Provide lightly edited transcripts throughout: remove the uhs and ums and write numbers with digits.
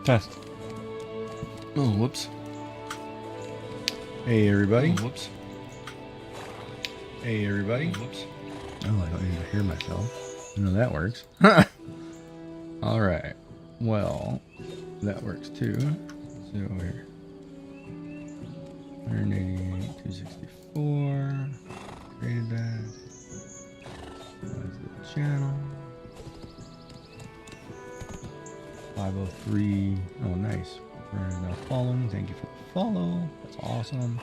Test. Oh, whoops. Hey, everybody. Oh, whoops. Hey, everybody. Oh, whoops. Oh, I don't need to hear myself. You know that works. All right. Well, that works too. So here. 188, 264. Created that. That's the channel. 503. Oh, nice. We're now following. Thank you for the follow. That's awesome.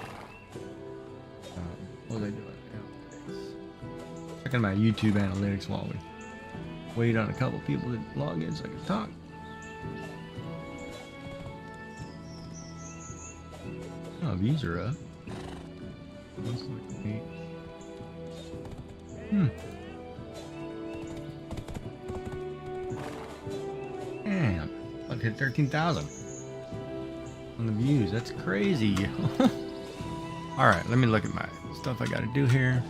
What was I doing? Analytics. Checking my YouTube analytics while we wait on a couple people to log in so I can talk. Oh, views are up. Looks like 8. Damn, I've hit 13,000 on the views. That's crazy. All right, let me look at my stuff I got to do here.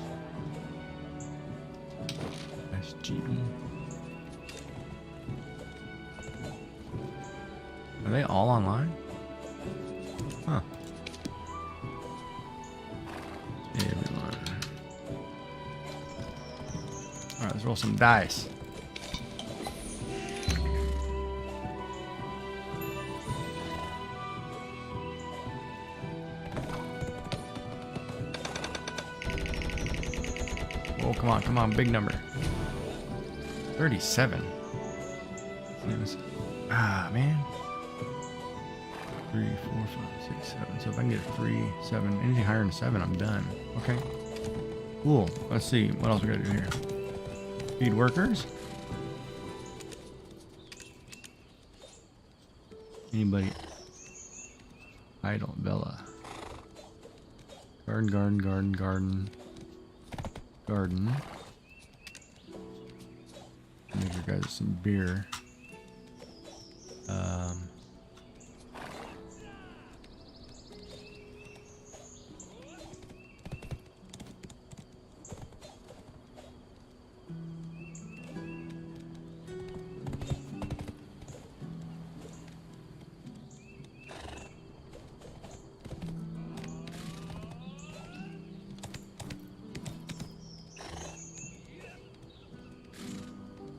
SG. Are they all online? Huh. Everyone. All right, let's roll some dice. Oh, come on, big number. 37. Ah, man. 3, 4, 5, 6, 7. So if I can get a 3, 7, anything higher than 7, I'm done. Okay. Cool. Let's see. What else we gotta do here? Feed workers. Anybody? Idle. Bella. Garden. Make your guys some beer.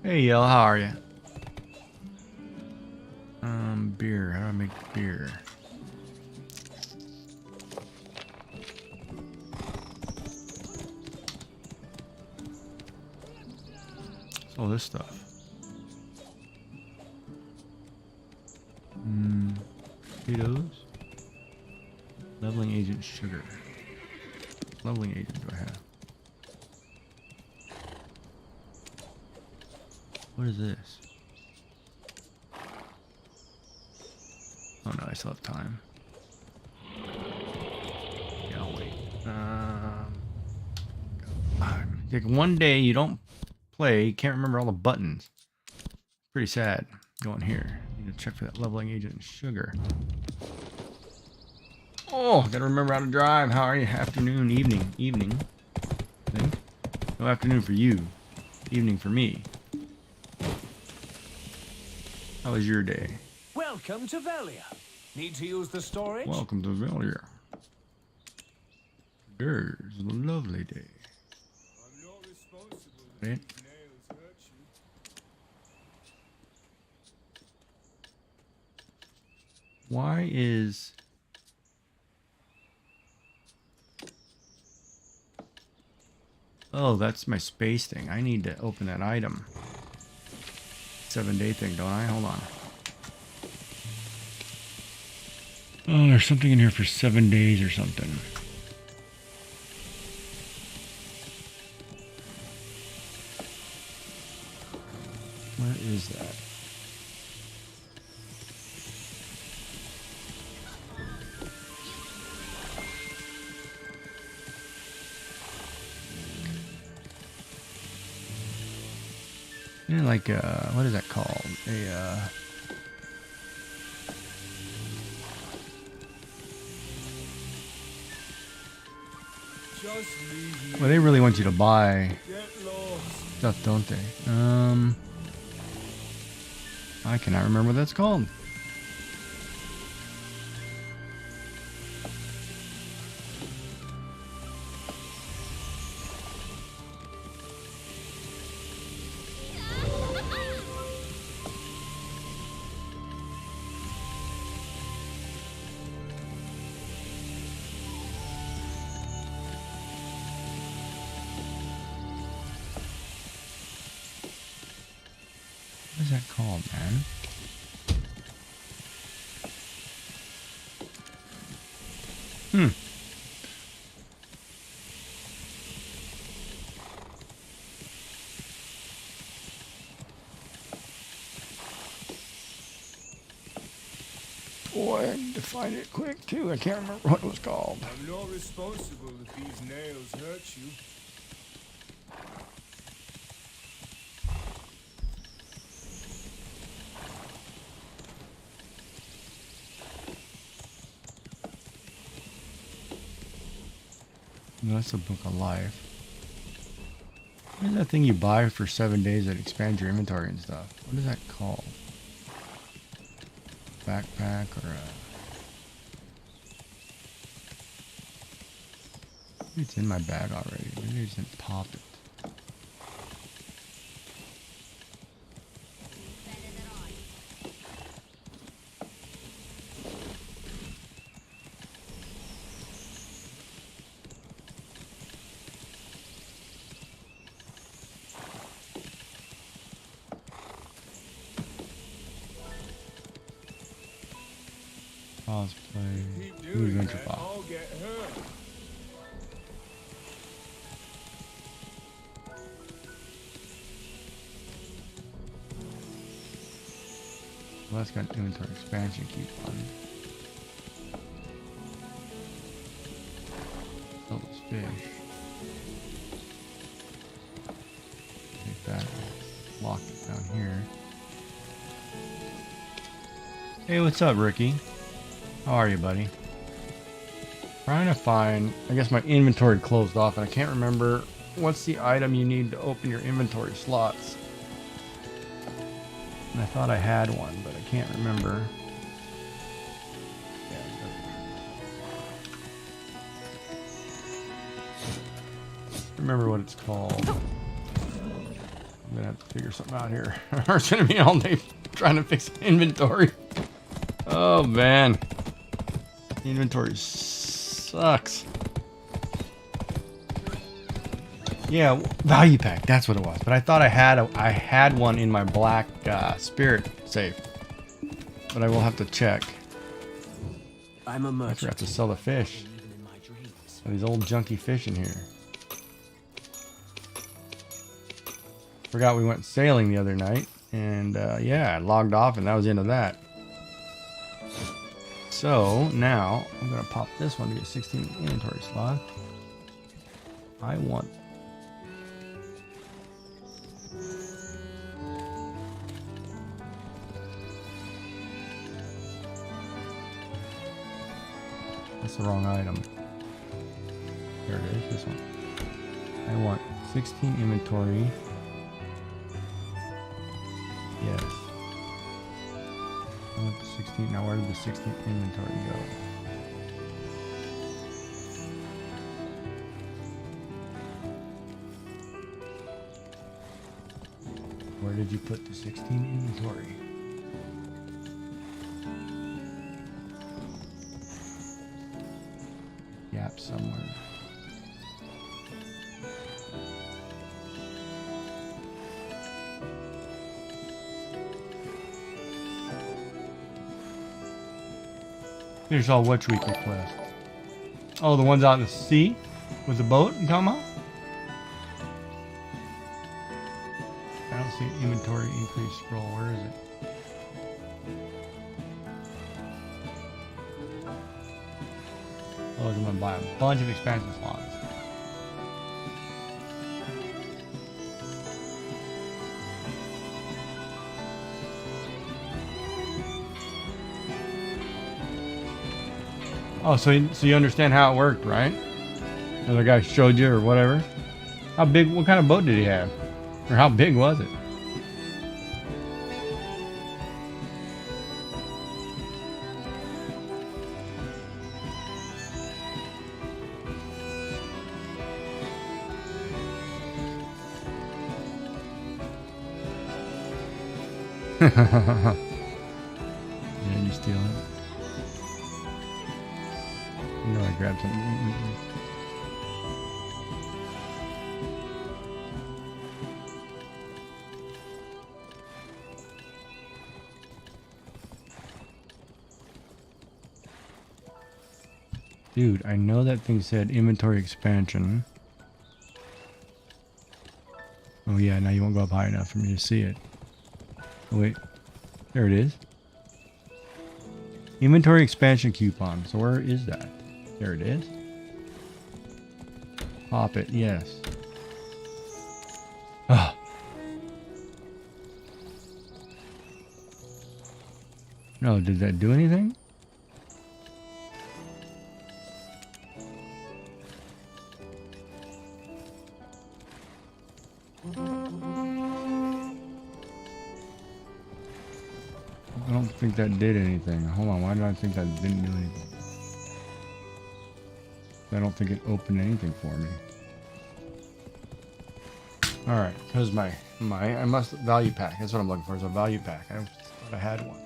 Hey, y'all, how are you? Beer. How do I make beer? All this stuff. Potatoes. Leveling agent sugar. Leveling agent do I have? What is this? Oh no, I still have time. Yeah, I'll wait. Like one day you don't play, you can't remember all the buttons. Pretty sad. Going here. Need to check for that leveling agent and sugar. Oh, gotta remember how to drive. How are you? Afternoon, evening. I think. No afternoon for you. Evening for me. How was your day? Welcome to Velia. Need to use the storage? Welcome to Velia. There's a lovely day. I'm not responsible Right? if nails hurt you. Why is... Oh, that's my space thing. I need to open that item. 7-day thing, don't I? Hold on. Oh, there's something in here for 7 days or something. Where is that? Yeah, like what is that called? Just leave Well, they really want you to buy Get lost. stuff, don't they? I cannot remember what that's called. is that called, man? Hmm. Boy, I need to find it quick too. I can't remember what it was called. I'm not responsible if these nails hurt you. No, that's a book of life. What is that thing you buy for 7 days that expands your inventory and stuff? What is that called? Backpack or a... Maybe it's in my bag already. Maybe I just didn't pop it. Pause, play, Keep new doing adventure that, file. I'll get hurt. Well, that's got inventory expansion keep on. Sell this fish. Take that, lock it down here. Hey, what's up, Ricky? How are you, buddy? Trying to find, I guess my inventory closed off and I can't remember what's the item you need to open your inventory slots. And I thought I had one, but I can't remember. Yeah, remember what it's called. I'm gonna have to figure something out here. It's gonna be all day trying to fix inventory. Oh man, inventory sucks. Yeah, value pack. That's what it was. But I thought I had one in my black spirit safe. But I will have to check. I'm a I merchant. forgot to sell the fish. Even in my dreams. These old junky fish in here. Forgot we went sailing the other night. And yeah, I logged off and that was the end of that. So now I'm going to pop this one to get 16 inventory slot. I want... That's the wrong item. There it is, this one. I want 16 inventory. Yes. I want the 16. Now where did the 16 inventory go? Where did you put the 16 inventory? Gap somewhere. Here's all which week request. Oh, the ones out in the sea with the boat you talking about? I don't see inventory increase scroll. Where is it? Oh, I'm gonna buy a bunch of expansion slots. Oh, so you understand how it worked, right? The other guy showed you or whatever. How big? What kind of boat did he have? Or how big was it? Yeah, you steal it. You know I grabbed something. Dude, I know that thing said inventory expansion. Oh yeah, now you won't go up high enough for me to see it. Oh wait, there it is. Inventory expansion coupon. So where is that? There it is. Pop it, yes. Ah. No, did that do anything? I don't think that did anything. Hold on, why did I think that didn't do anything? I don't think it opened anything for me. Alright, here's my value pack. That's what I'm looking for, is a value pack. I thought I had one.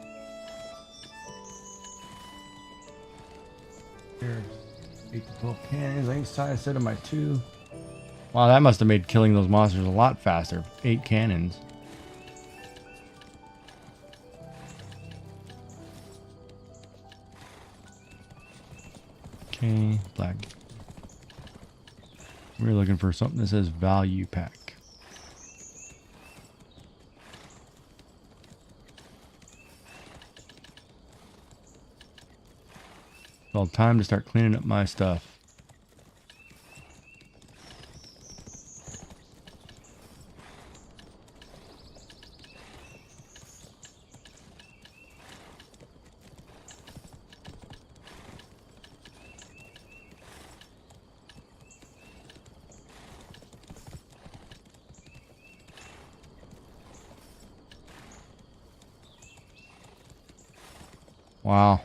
Here, 8 to 12 cannons. Each side instead of my 2. Wow, that must have made killing those monsters a lot faster. 8 cannons. Okay, black. We're looking for something that says value pack. Well, time to start cleaning up my stuff. Wow.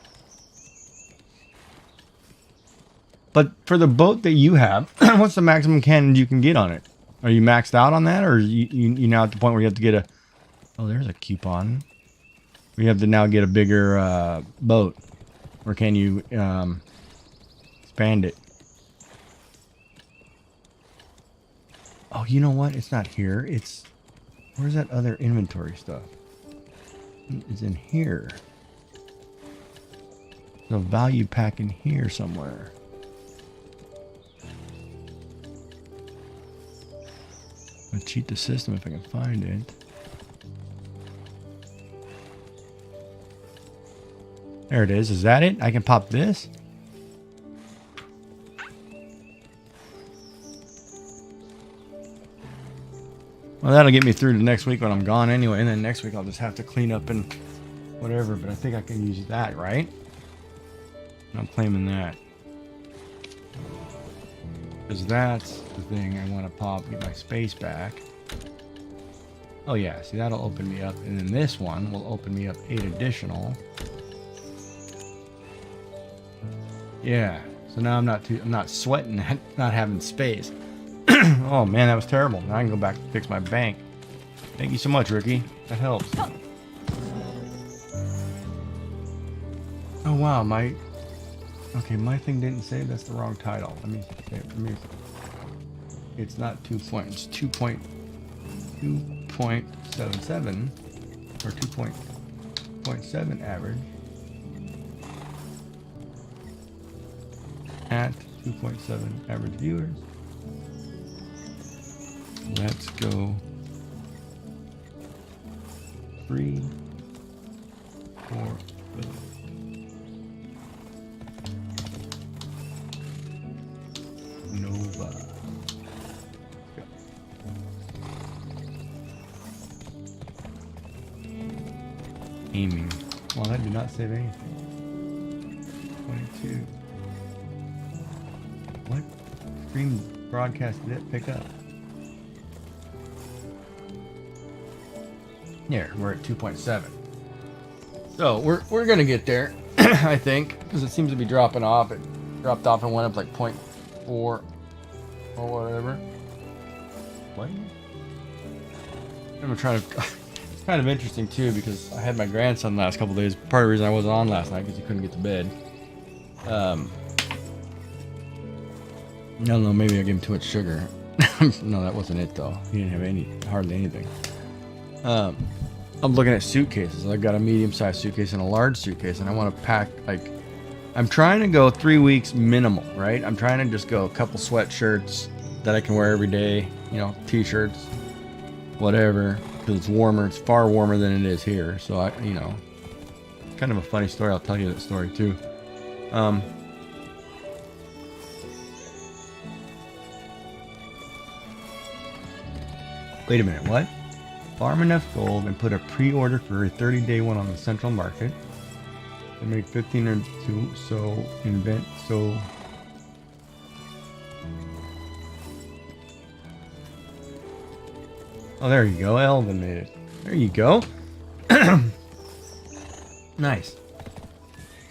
But for the boat that you have, what's the maximum cannon you can get on it? Are you maxed out on that, or you now at the point where you have to get a... Oh, there's a coupon. You have to now get a bigger boat. Or can you expand it? Oh, you know what? It's not here. It's... Where's that other inventory stuff? It's in here. There's a value pack in here somewhere. I'll cheat the system if I can find it. There it is. Is that it? I can pop this? Well, that'll get me through to next week when I'm gone anyway. And then next week I'll just have to clean up and whatever. But I think I can use that, right? I'm claiming that. Because that's the thing I want to pop, get my space back. Oh yeah, see, that'll open me up. And then this one will open me up 8 additional. Yeah, so now I'm not sweating at not having space. Oh man, that was terrible. Now I can go back and fix my bank. Thank you so much, Ricky. That helps. Oh wow, my thing didn't save. That's the wrong title. Let me. It's not 2 points. 2.77 or 2.7 average at 2.7 average viewers. Let's go 3, 4, 5. Nova. Go. Aiming. Well, that did not save anything. 22. What stream broadcast did it pick up? Here, we're at 2.7. So we're gonna get there, I think, because it seems to be dropping off. It dropped off and went up like 0.4 or whatever. What? I'm trying to. It's kind of interesting too because I had my grandson the last couple days. Part of the reason I wasn't on last night because he couldn't get to bed. I don't know. Maybe I gave him too much sugar. No, that wasn't it though. He didn't have hardly anything. I'm looking at suitcases. I've got a medium-sized suitcase and a large suitcase, and I want to pack like I'm trying to go 3 weeks minimal, right? I'm trying to just go a couple sweatshirts that I can wear every day, you know, t-shirts, whatever, because it's warmer. It's far warmer than it is here. So I, you know, kind of a funny story. I'll tell you that story too. Wait a minute, what? Farm enough gold and put a pre-order for a 30-day one on the central market. And make 15 or 2, so invent, so... Oh, there you go. Elvin made it. There you go. Nice.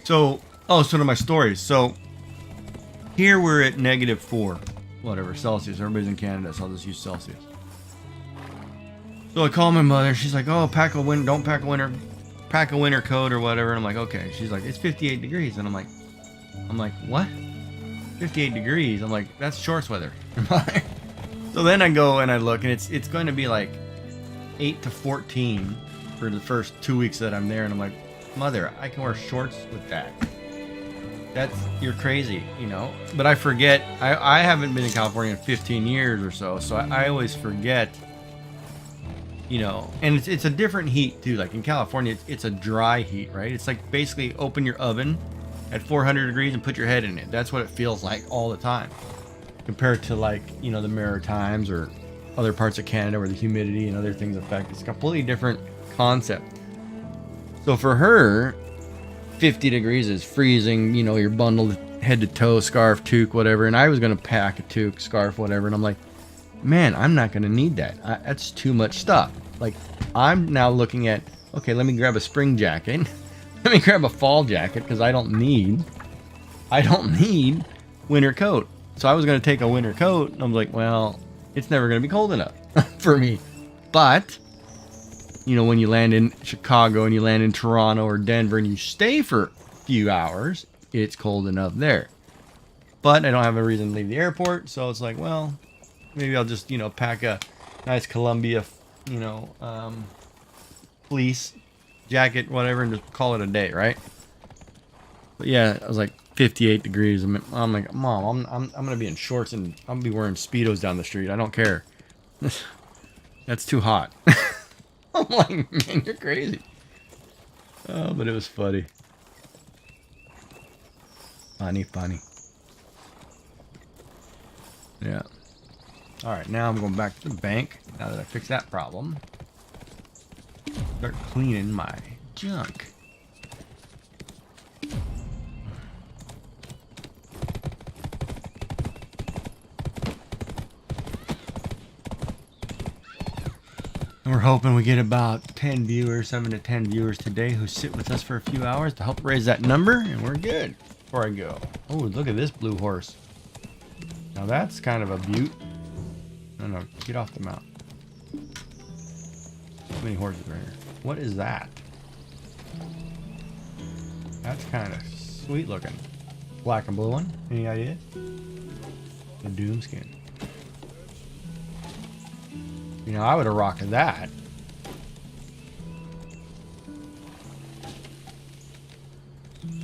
So, oh, so to my stories. So, here we're at -4, whatever, Celsius. Everybody's in Canada, so I'll just use Celsius. So I call my mother. She's like, "Oh, don't pack a winter coat or whatever." And I'm like, "Okay." She's like, "It's 58 degrees," and I'm like, "What? 58 degrees?" I'm like, "That's shorts weather." So then I go and I look, and it's going to be like 8 to 14 for the first 2 weeks that I'm there, and I'm like, "Mother, I can wear shorts with that." You're crazy, you know. But I forget. I haven't been in California in 15 years or so, so I always forget. You know, and it's a different heat too. Like in California, it's a dry heat, right? It's like basically open your oven at 400 degrees and put your head in it. That's what it feels like all the time. Compared to like, you know, the Maritimes or other parts of Canada where the humidity and other things affect. It's a completely different concept. So for her, 50 degrees is freezing. You know, you're bundled head to toe, scarf, toque, whatever. And I was going to pack a toque, scarf, whatever. And I'm like, man, I'm not going to need that. That's too much stuff. Like, I'm now looking at, okay, let me grab a spring jacket. Let me grab a fall jacket because I don't need winter coat. So I was going to take a winter coat, and I'm like, well, it's never going to be cold enough for me. But, you know, when you land in Chicago and you land in Toronto or Denver and you stay for a few hours, it's cold enough there. But I don't have a reason to leave the airport, so it's like, well, maybe I'll just, you know, pack a nice Columbia, you know, fleece jacket, whatever, and just call it a day, right? But yeah, I was like 58 degrees. I'm like, Mom, I'm gonna be in shorts and I'm gonna be wearing Speedos down the street. I don't care. That's too hot. I'm like, man, you're crazy. Oh, but it was funny. Funny. Yeah. All right, now I'm going back to the bank. Now that I fixed that problem, start cleaning my junk. And we're hoping we get about 10 viewers, 7 to 10 viewers today who sit with us for a few hours to help raise that number, and we're good. Before I go, oh, look at this blue horse. Now that's kind of a beaut. No, get off the mount. Too many horses right here. What is that? That's kind of sweet looking. Black and blue one. Any idea? The Doom skin. You know, I would have rocked that.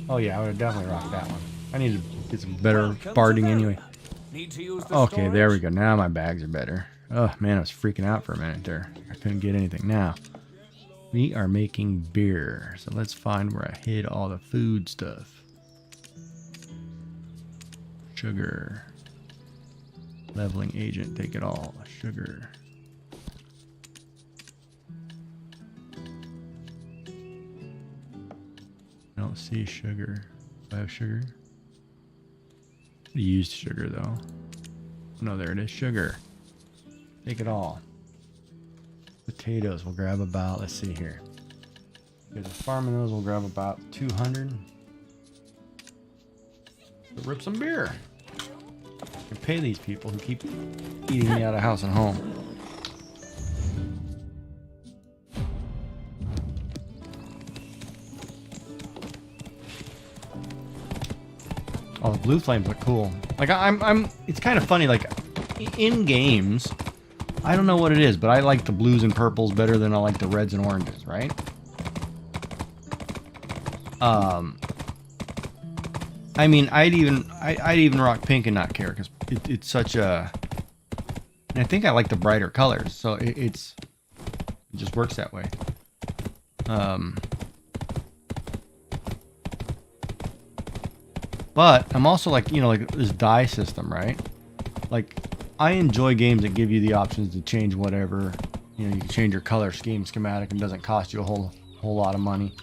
Oh yeah, I would have definitely rocked that one. I need to get some better barding anyway. Need to use the Okay, there we storage? go. Now my bags are better. Oh man, I was freaking out for a minute there. I couldn't get anything. Now, we are making beer. So let's find where I hid all the food stuff. Sugar. Leveling agent, take it all. Sugar. I don't see sugar. Do I have sugar? I used sugar though. No, there it is. Sugar. Take it all. Potatoes we'll grab about, let's see here. There's a farming those, we'll grab about 200. Let's rip some beer. And pay these people who keep eating me out of house and home. Oh, the blue flames look cool. Like it's kind of funny, like in games, I don't know what it is, but I like the blues and purples better than I like the reds and oranges, right? I mean, I'd even rock pink and not care because it's such a. And I think I like the brighter colors, so it just works that way. But I'm also like, you know, like this die system, right? Like, I enjoy games that give you the options to change whatever. You know, you can change your color scheme, schematic, and it doesn't cost you a whole lot of money.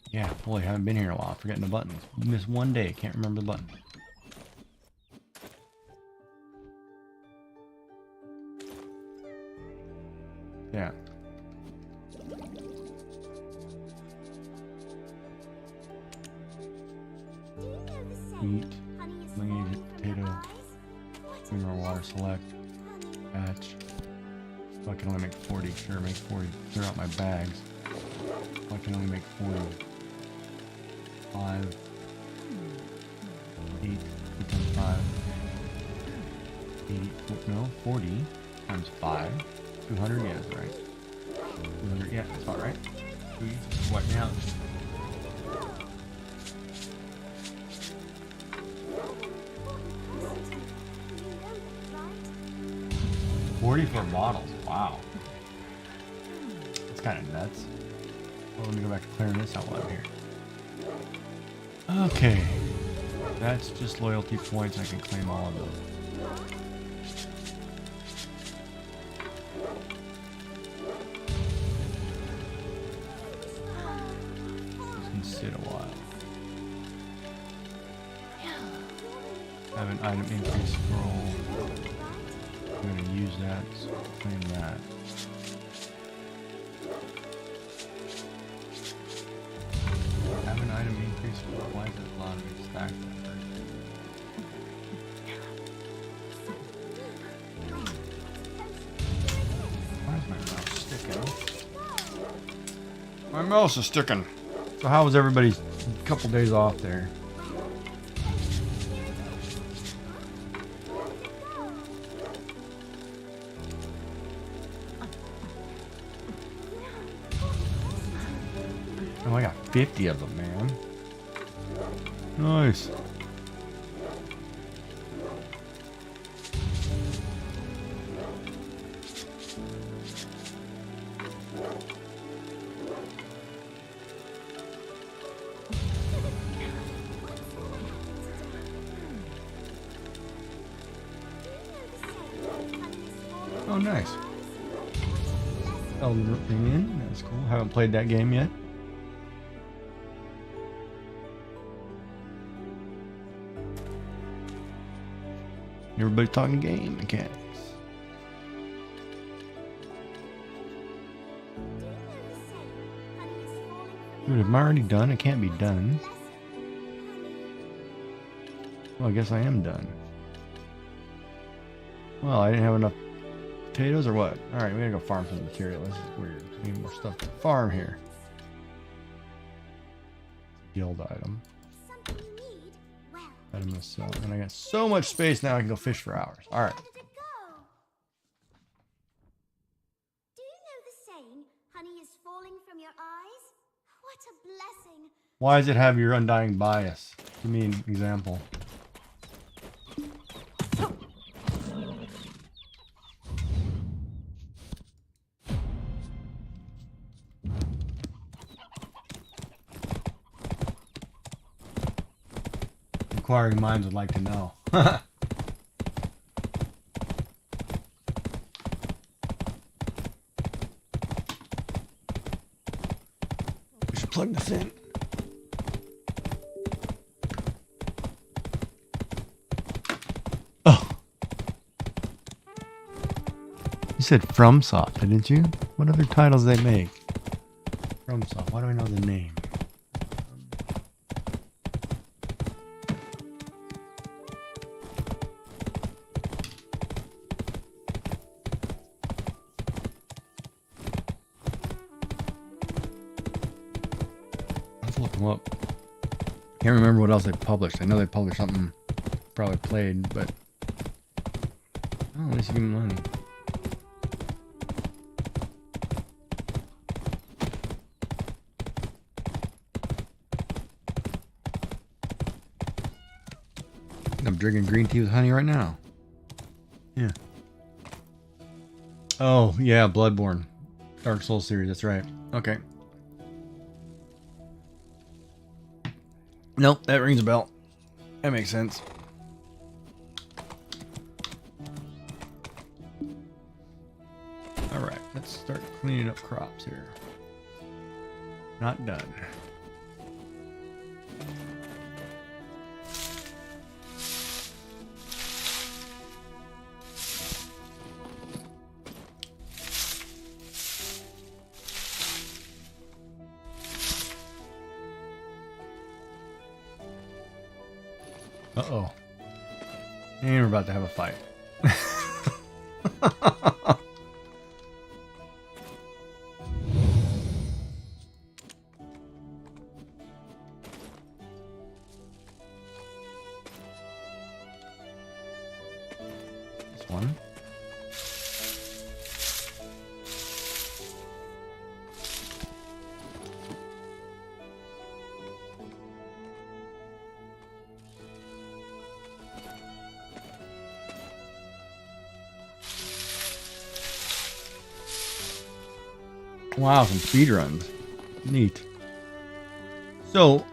Yeah, boy, I haven't been here in a while. Forgetting the buttons. Missed one day. Can't remember the button. Yeah. Eat. Lineage, potato. Mineral water, select. Batch. Oh, I can only make 40. Sure, make 40. Clear out my bags. Oh, I can only make 40. 5. 8. 8 times 5. 80. No, 40 times 5. 200, yeah, that's right. 200, yeah, that's about right. Please wipe me out. $44 bottles, wow. That's kind of nuts. Well, let me go back to clearing this out while I'm here. Okay. That's just loyalty points. I can claim all of those. This can sit a while. Have an item increase scroll. I'm going to use that, so claim that. Have an item increase scroll. Why is it allowed me to stack that first? Why is my mouse sticking? My mouse is sticking. So how was everybody's couple days off there? Oh, I got 50 of them, man. Nice. Oh, nice. Elden Ring, that's cool. Haven't played that game yet. Everybody's talking game mechanics. Dude, am I already done? It can't be done. Well, I guess I am done. Well, I didn't have enough potatoes or what? Alright, we gotta go farm some material. This is weird. We need more stuff to farm here. Guild item. Item to sell. And I got so much space now I can go fish for hours. Alright. Do you know the saying, honey is falling from your eyes? What a blessing. Why does it have your undying bias? Give me an example. Inquiring minds would like to know. We should plug this in. Oh. You said FromSoft, didn't you? What other titles they make? FromSoft. Why do I know the name? Look them up. Can't remember what else they published. I know they published something probably played, but oh, at least you give me money. I'm drinking green tea with honey right now. Yeah. Oh, yeah, Bloodborne. Dark Souls series, that's right. Okay. Nope, that rings a bell. That makes sense. Alright, let's start cleaning up crops here. Not done. Uh-oh. And we're about to have a fight. This one. Wow, some speed runs. Neat. So,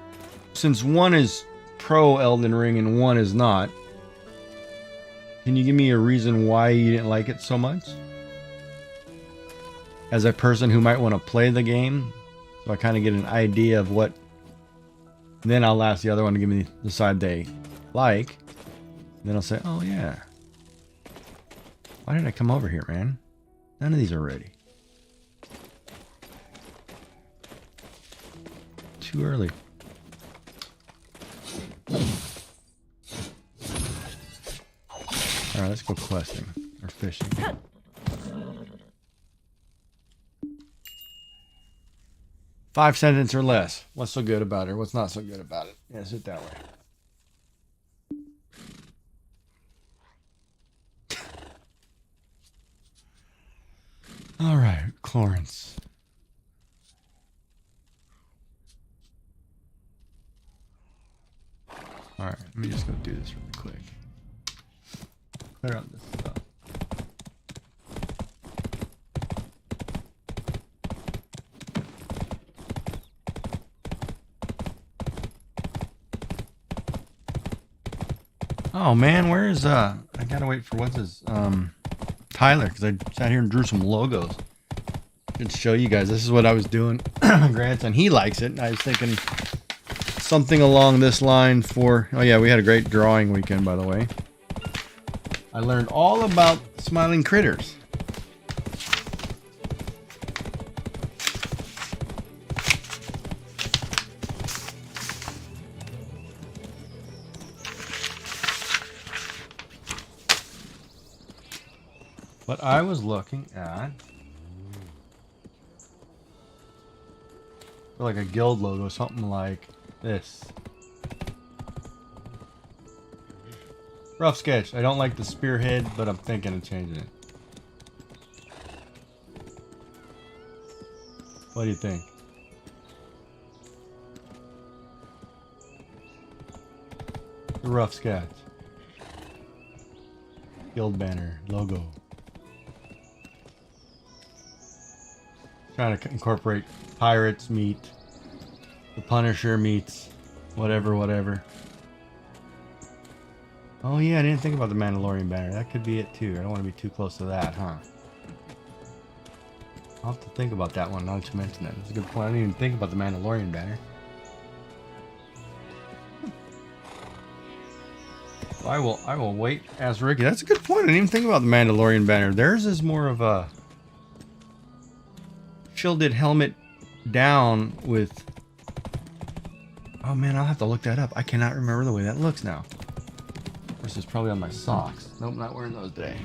since one is pro Elden Ring and one is not, can you give me a reason why you didn't like it so much? As a person who might want to play the game, so I kind of get an idea of what. Then I'll ask the other one to give me the side they like. Then I'll say, oh yeah. Why did I come over here, man? None of these are ready. Too early. Alright, let's go questing or fishing. 5 sentences or less. What's so good about it? What's not so good about it? Yeah, sit that way. Alright, Clarence. Alright, let me just go do this really quick. Clear out this stuff. Oh man, where is I gotta wait for what's his Tyler, because I sat here and drew some logos. Should show you guys. This is what I was doing. My grandson, he likes it, and I was thinking something along this line for. Oh yeah, we had a great drawing weekend, by the way. I learned all about smiling critters. But I was looking at like a guild logo, something like this. Rough sketch. I don't like the spearhead, but I'm thinking of changing it. What do you think? The rough sketch. Guild banner logo. Trying to incorporate pirates meet the Punisher meets whatever. Oh yeah, I didn't think about the Mandalorian banner. That could be it too. I don't want to be too close to that, huh? I'll have to think about that one now that you mention that. That's a good point. I didn't even think about the Mandalorian banner. I will wait. Ask Ricky. That's a good point. I didn't even think about the Mandalorian banner. Theirs is more of a shielded helmet down with. Oh man, I'll have to look that up. I cannot remember the way that looks now. This is probably on my socks. Nope, not wearing those today.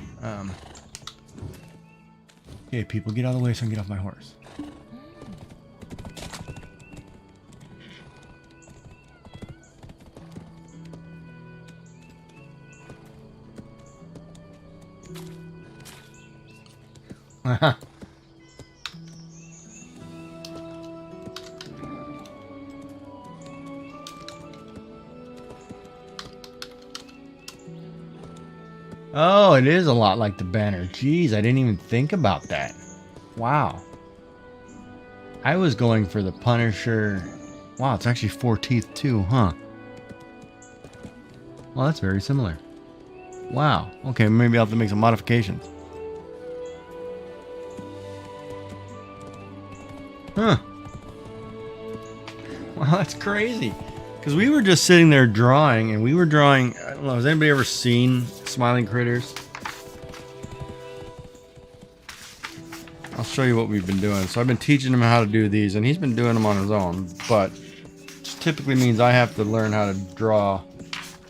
Okay, people, get out of the way so I can get off my horse. Oh, it is a lot like the banner. Jeez, I didn't even think about that. Wow. I was going for the Punisher. Wow, it's actually 4 teeth too, huh? Well, that's very similar. Wow. Okay, maybe I'll have to make some modifications. Huh. Wow, that's crazy. Because we were just sitting there drawing, and we were drawing... I don't know, has anybody ever seen Smiling Critters? I'll show you what we've been doing. So I've been teaching him how to do these, and he's been doing them on his own. But it typically means I have to learn how to draw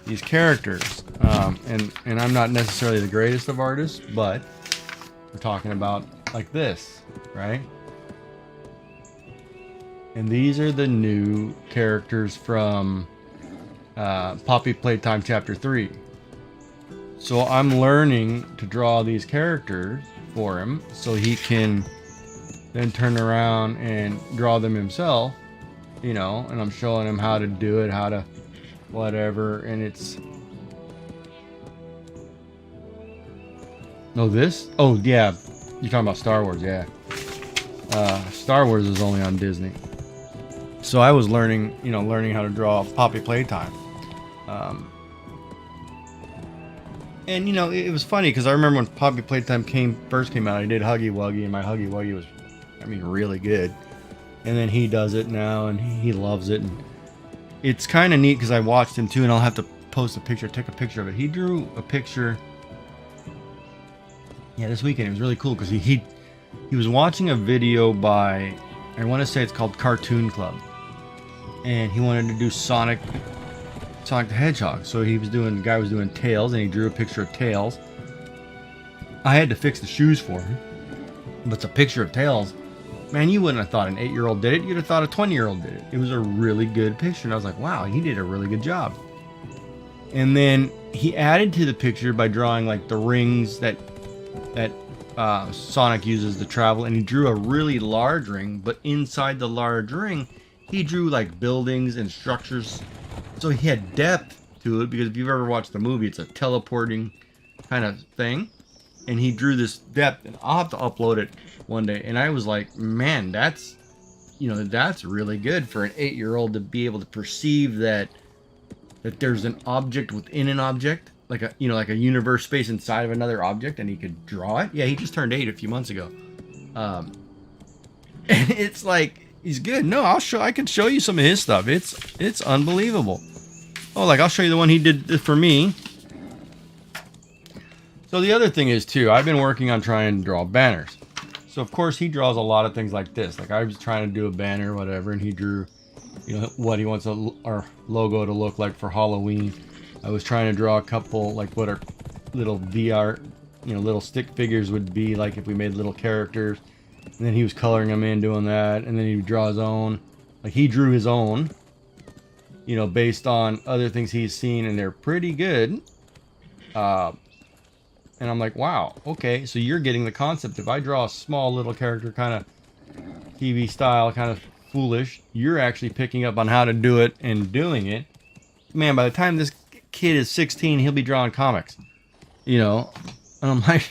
these characters. And I'm not necessarily the greatest of artists, but we're talking about like this, right? And these are the new characters from Poppy Playtime Chapter 3. So I'm learning to draw these characters for him so he can then turn around and draw them himself, you know, and I'm showing him how to do it, how to whatever, and it's... Oh, this? Oh, yeah. You're talking about Star Wars, yeah. Star Wars is only on Disney. So I was learning how to draw Poppy Playtime. And, you know, it was funny because I remember when Poppy Playtime first came out, I did Huggy Wuggy, and my Huggy Wuggy was, I mean, really good. And then he does it now, and he loves it. And it's kind of neat because I watched him too, and I'll have to post a picture, take a picture of it. He drew a picture, yeah, this weekend. It was really cool because he was watching a video by, I want to say it's called Cartoon Club. And he wanted to do Sonic the Hedgehog. So the guy was doing Tails, and he drew a picture of Tails. I had to fix the shoes for him. But it's a picture of Tails. Man, you wouldn't have thought an 8-year-old did it. You'd have thought a 20-year-old did it. It was a really good picture. And I was like, wow, he did a really good job. And then he added to the picture by drawing like the rings that Sonic uses to travel. And he drew a really large ring. But inside the large ring, he drew like buildings and structures. So he had depth to it, because if you've ever watched the movie, it's a teleporting kind of thing. And he drew this depth, and I'll have to upload it one day. And I was like, man, that's really good for an 8-year-old to be able to perceive that there's an object within an object, like a universe space inside of another object, and he could draw it. Yeah, he just turned 8 a few months ago. And it's like, he's good. No, I can show you some of his stuff. It's unbelievable. Oh, like I'll show you the one he did for me. So the other thing is too, I've been working on trying to draw banners. So of course he draws a lot of things like this. Like I was trying to do a banner or whatever, and he drew, what he wants our logo to look like for Halloween. I was trying to draw a couple, like what our little VR, little stick figures would be like if we made little characters. And then he was coloring them in, doing that. And then he would draw his own. Like he drew his own, based on other things he's seen, and they're pretty good. And I'm like, wow, okay, so you're getting the concept. If I draw a small little character, kind of TV style, kind of foolish, you're actually picking up on how to do it and doing it. Man, by the time this kid is 16, he'll be drawing comics, And I'm like,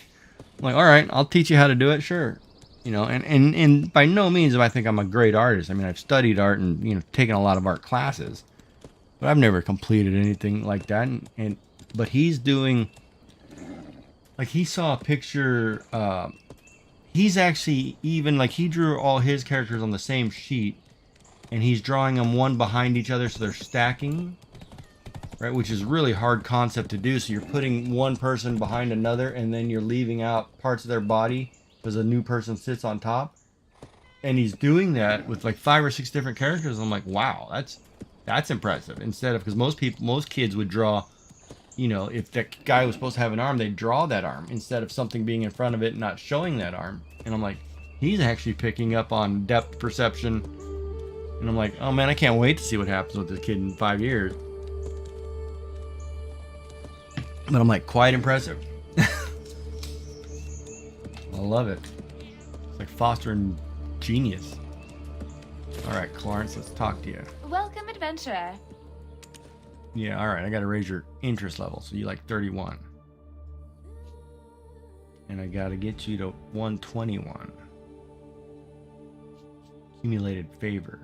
all right, I'll teach you how to do it, sure. And by no means do I think I'm a great artist. I mean, I've studied art and, taken a lot of art classes, but I've never completed anything like that. But he's doing, like, he saw a picture, he's actually even, like, he drew all his characters on the same sheet, and he's drawing them one behind each other, so they're stacking, right? Which is a really hard concept to do. So you're putting one person behind another, and then you're leaving out parts of their body because a new person sits on top. And he's doing that with like 5 or 6 different characters. I'm like, wow, that's impressive. Instead of, because most kids would draw, if that guy was supposed to have an arm, they'd draw that arm instead of something being in front of it and not showing that arm. And I'm like, he's actually picking up on depth perception. And I'm like, oh man, I can't wait to see what happens with this kid in 5 years. But I'm like, quite impressive. I love it. It's like fostering genius. All right, Clarence, let's talk to you. Welcome, adventurer. Yeah, all right, I got to raise your interest level, so you like 31. And I gotta get you to 121. Accumulated favor.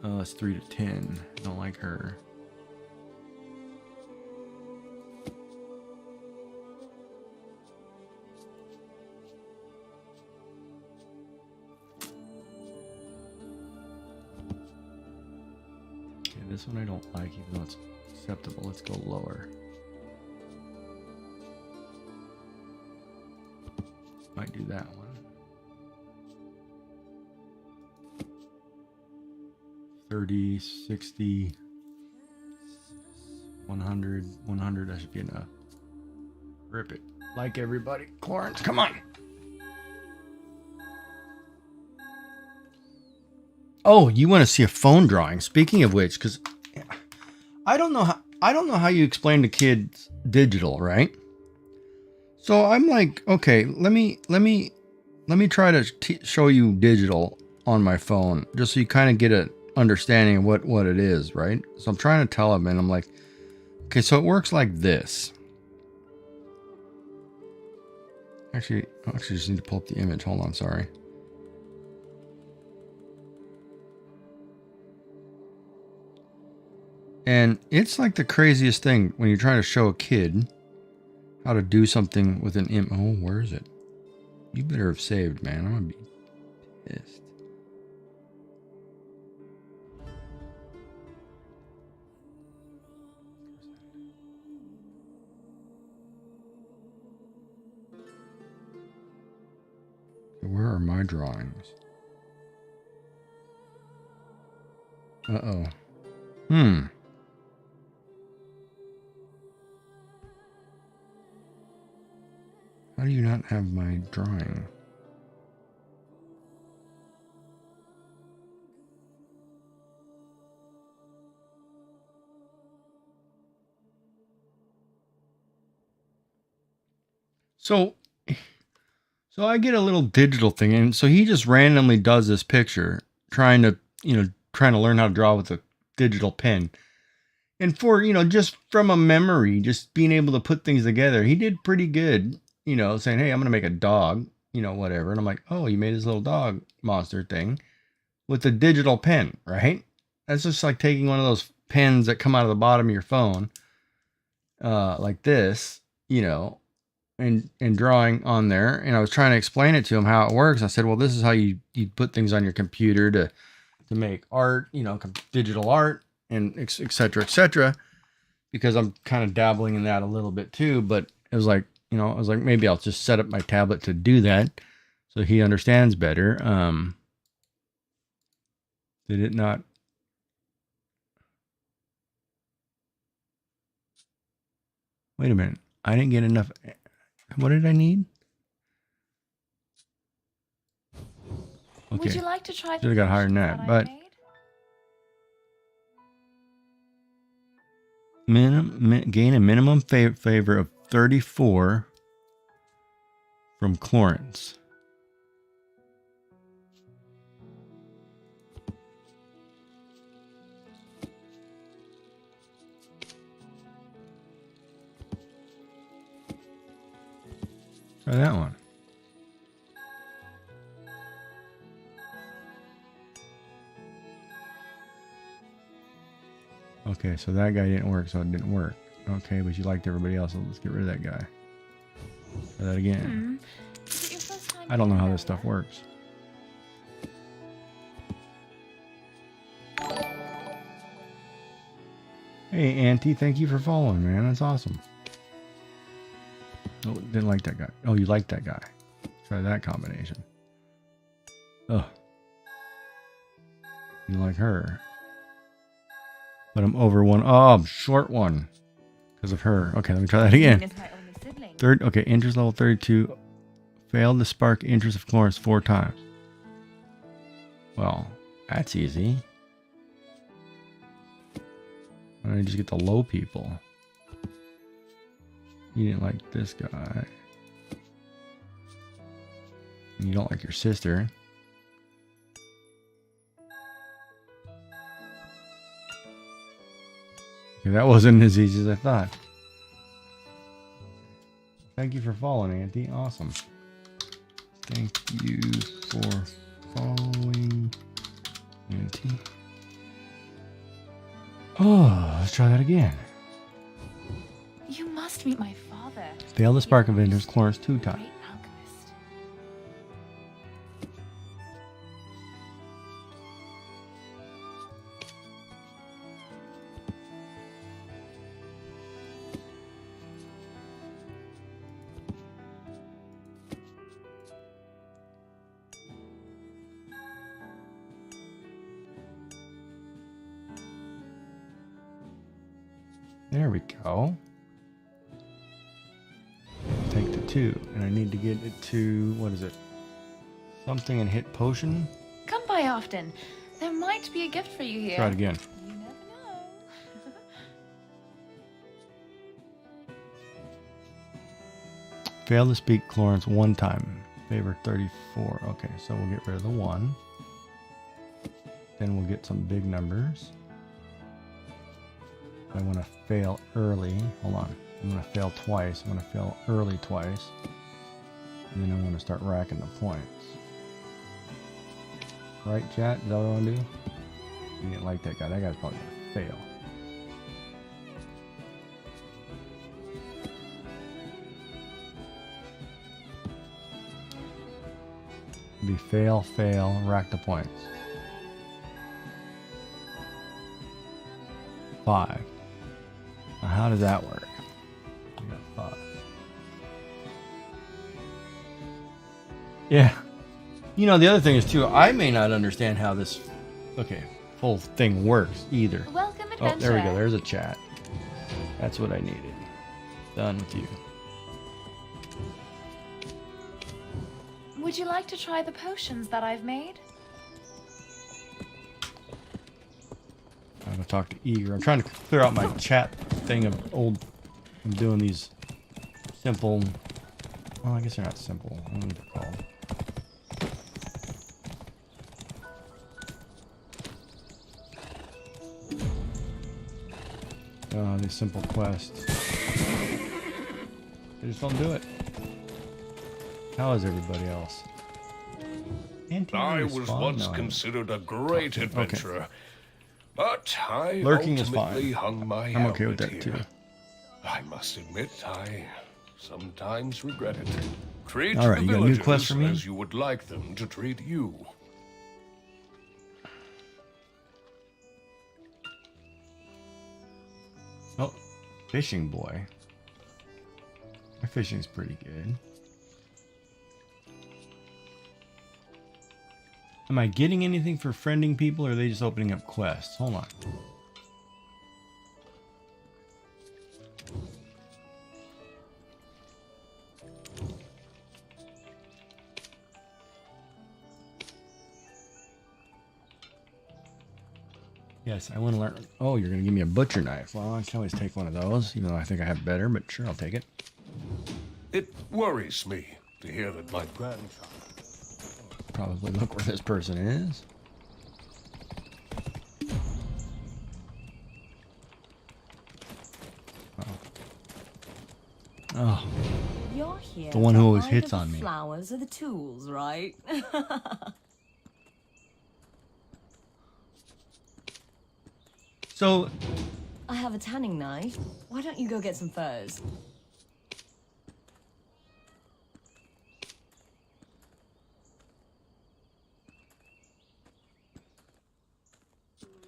Oh, it's 3 to 10. I don't like her. Okay, this one I don't like, even though it's acceptable. Let's go lower. Might do that one. 30, 60, 100, 100. That should be enough. Rip it. Like everybody. Clarence, come on. Oh, you want to see a phone drawing? Speaking of which, because I don't know how you explain to kids digital, right? So I'm like, okay, let me try to show you digital on my phone, just so you kind of get a understanding of what it is, right? So I'm trying to tell him, and I'm like, okay, so it works like this. Actually, I just need to pull up the image. Hold on, sorry. And it's like the craziest thing when you're trying to show a kid how to do something with an image. Oh, where is it? You better have saved, man. I'm gonna be pissed. Where are my drawings? Uh-oh. How do you not have my drawing? So I get a little digital thing, and so he just randomly does this picture, trying to learn how to draw with a digital pen. And for, just from a memory, just being able to put things together, he did pretty good, saying, hey, I'm going to make a dog, whatever. And I'm like, oh, you made this little dog monster thing with a digital pen, right? That's just like taking one of those pens that come out of the bottom of your phone, like this, and drawing on there. And I was trying to explain it to him how it works. I said, well, this is how you put things on your computer to make art, digital art, and et cetera, because I'm kind of dabbling in that a little bit too. But it was like, I was like, maybe I'll just set up my tablet to do that so he understands better. Did it not? Wait a minute. I didn't get enough. What did I need? Okay. Would you like to try? Should have got higher than that, but gain a minimum favor of 34 from Clarence. Try that one. Okay, so that guy didn't work, so it didn't work. Okay, but you liked everybody else, so let's get rid of that guy. Try that again. Is it your first time I don't know how here, this stuff Bella? works. Hey, Auntie, thank you for following, man. That's awesome. Oh, didn't like that guy. Oh, you like that guy. Try that combination. Oh. You like her. But I'm over one. Oh, I'm short one. Because of her. Okay, let me try that again. Is my only sibling. Okay, interest level 32. Failed to spark interest of Clarence 4 times. Well, that's easy. Why don't I just get the low people? You didn't like this guy. You don't like your sister. Okay, that wasn't as easy as I thought. Thank you for following, Auntie. Awesome. Thank you for following, Auntie. Oh, let's try that again. You must meet my father. Fail the spark He inventor's was Clarence 2 a times. great alchemist. There we go. Take the 2, and I need to get it to, what is it? Something and hit potion? Come by often. There might be a gift for you here. Try it again. You never know. Fail to speak Clarence 1 time. Favor 34. Okay, so we'll get rid of the 1. Then we'll get some big numbers. I want to fail early. Hold on. I'm going to fail twice. I'm going to fail early twice. And then I want to start racking the points. Right, chat? Is that what I want to do? You didn't like that guy. That guy's probably going to fail. Be fail, fail, rack the points. 5. Now how does that work? We got 5. Yeah. You know, the other thing is too, I may not understand how this whole thing works either. Welcome, Oh, adventure. there we go. There's a chat. That's what I needed. Done with you. Would you like to try the potions that I've made? I'm gonna talk to Eager. I'm trying to clear out my chat thing of old. I'm doing these simple. Well, I guess they're not simple. I don't know what they're called. These simple quests. They just don't do it. How is everybody else? I was once No, considered a great adventurer, but I Lurking is ultimately fine. hung my I'm okay with helmet that here. too. I must admit, I sometimes regret it. Treat All right, the you got a new villagers quest for me? as you would like them to treat you. Oh, fishing boy. My fishing's pretty good. Am I getting anything for friending people, or are they just opening up quests? Hold on. Yes, I want to learn. Oh, you're going to give me a butcher knife. Well, I can always take one of those, even though I think I have better, but sure, I'll take it. It worries me to hear that my grandchild... Probably look where this person is. Oh, You're here. The one who to always hide hits the on me. Flowers are the tools, right? so I have a tanning knife. Why don't you go get some furs?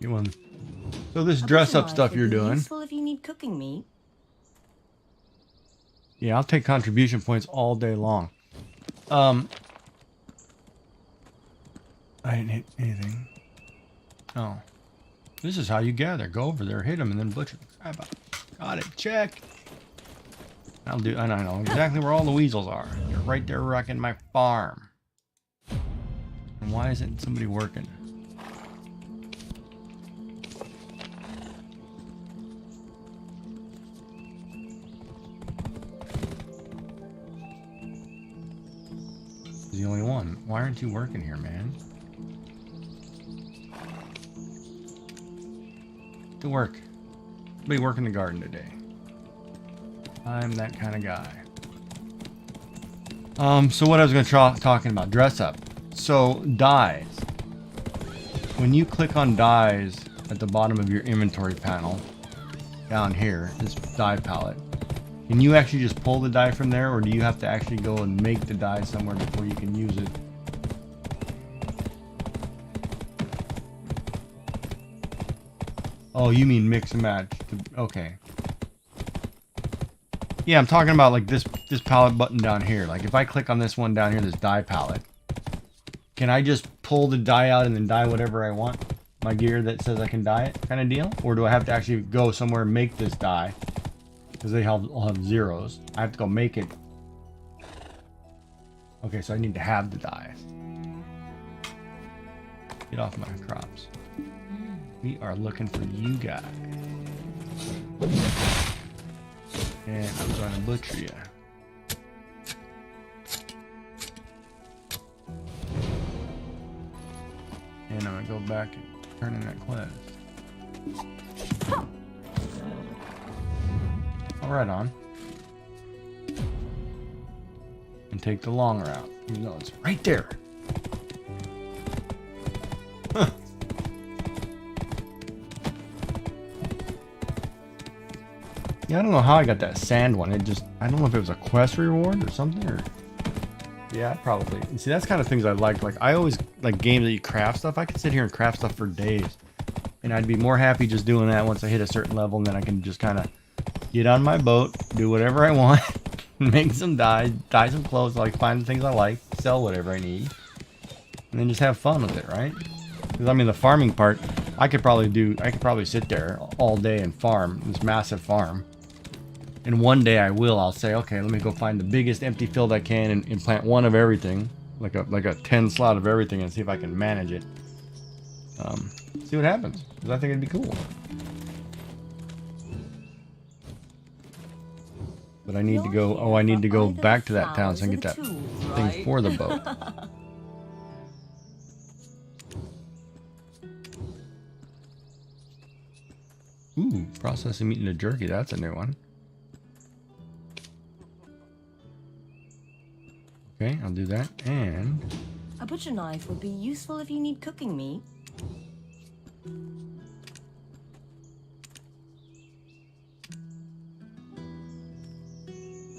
you want? So this A dress butcher up knife stuff would you're be doing? Useful if you need cooking meat. Yeah, I'll take contribution points all day long. I didn't hit anything. Oh, this is how you gather. Go over there, hit them, and then butcher the crap out. Got it. Check. I know exactly where all the weasels are. You're right there wrecking my farm. And why isn't somebody working? He's the only one. Why aren't you working here, man? To work. possibly work in the garden today. I'm that kind of guy. So what I was going to talking about, dress up. So dyes. When you click on dyes at the bottom of your inventory panel, down here, this dye palette, can you actually just pull the dye from there, or do you have to actually go and make the dye somewhere before you can use it? Oh, you mean mix and match. Okay. Yeah, I'm talking about like this palette button down here. Like if I click on this one down here, this dye palette, can I just pull the dye out and then dye whatever I want? My gear that says I can dye it kind of deal? Or do I have to actually go somewhere and make this dye? Because they all have zeros. I have to go make it. Okay, so I need to have the dye. Get off my crops. We are looking for you guys. And I'm going to butcher you. And I'm going to go back and turn in that quest. All right, on. And take the long route. Even though it's right there. Huh. Yeah, I don't know how I got that sand one. It just, I don't know if it was a quest reward or something, or... Yeah, probably. And see, that's kind of things I like. Like, I always like games that you craft stuff. I could sit here and craft stuff for days. And I'd be more happy just doing that once I hit a certain level, and then I can just kind of get on my boat, do whatever I want, make some dye some clothes, like find the things I like, sell whatever I need, and then just have fun with it, right? Because I mean, the farming part, I could probably sit there all day and farm this massive farm. And one day I'll say, okay, let me go find the biggest empty field I can and plant one of everything, like a 10 slot of everything, and see if I can manage it. See what happens, because I think it'd be cool. But I need to go, I need to go back to that town so I can get that thing for the boat. Ooh, processing meat into jerky, that's a new one. Okay, I'll do that, and... A butcher knife would be useful if you need cooking meat.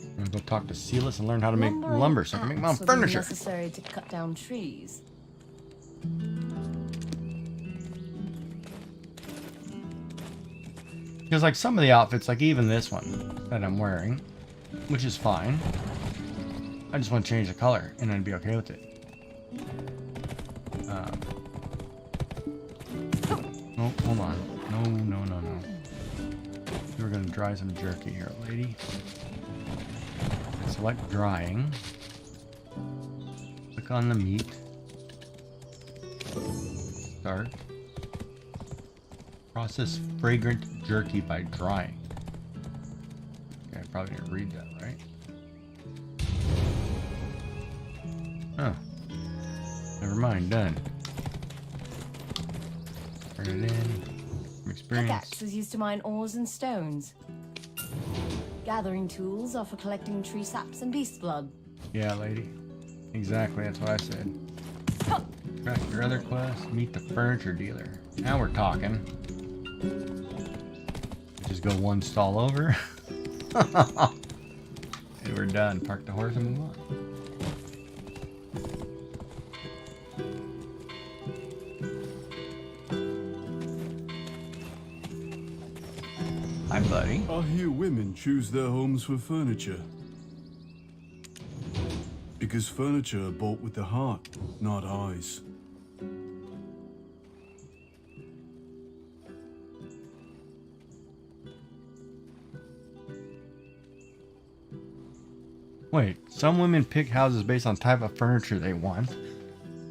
I'm gonna go talk to Silas and learn how to make lumber so I can make my own furniture. Necessary to cut down trees. Because like some of the outfits, like even this one that I'm wearing, which is fine, I just want to change the color and I'd be okay with it. Oh, hold on. No. We're going to dry some jerky here, lady. Select drying. Click on the meat. Start. Process fragrant jerky by drying. Okay, I probably didn't read that, right? Oh. Never mind, done. Turn it in. From experience. Pickaxe is used to mine ores and stones. Gathering tools are for collecting tree saps and beast blood. Yeah, lady. Exactly, that's what I said. Track your other quest, meet the furniture dealer. Now we're talking. Just go one stall over. And we're done. Park the horse and move on. Hi, buddy. I hear women choose their homes for furniture. Because furniture are bought with the heart, not eyes. Wait, some women pick houses based on type of furniture they want.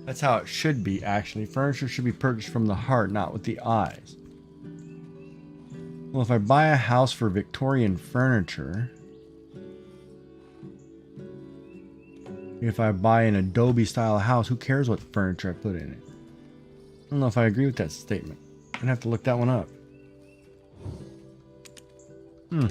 That's how it should be, actually. Furniture should be purchased from the heart, not with the eyes. Well, if I buy a house for Victorian furniture... If I buy an Adobe-style house, who cares what furniture I put in it? I don't know if I agree with that statement. I'm gonna have to look that one up. Hmm.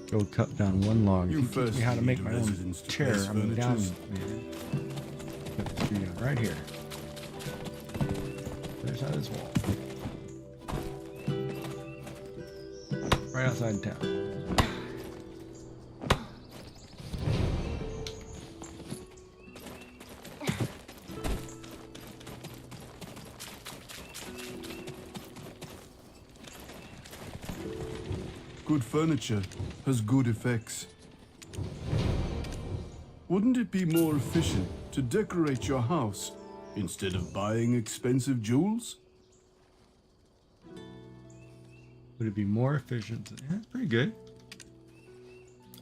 Go cut down one log. You If you teach first me how to need make a my own residence to chair, place I'm down. furnitures. Man. Put this tree down right here. There's how this wall. Right outside town. Good furniture has good effects. Wouldn't it be more efficient to decorate your house instead of buying expensive jewels? Would it be more efficient? Yeah, that's pretty good.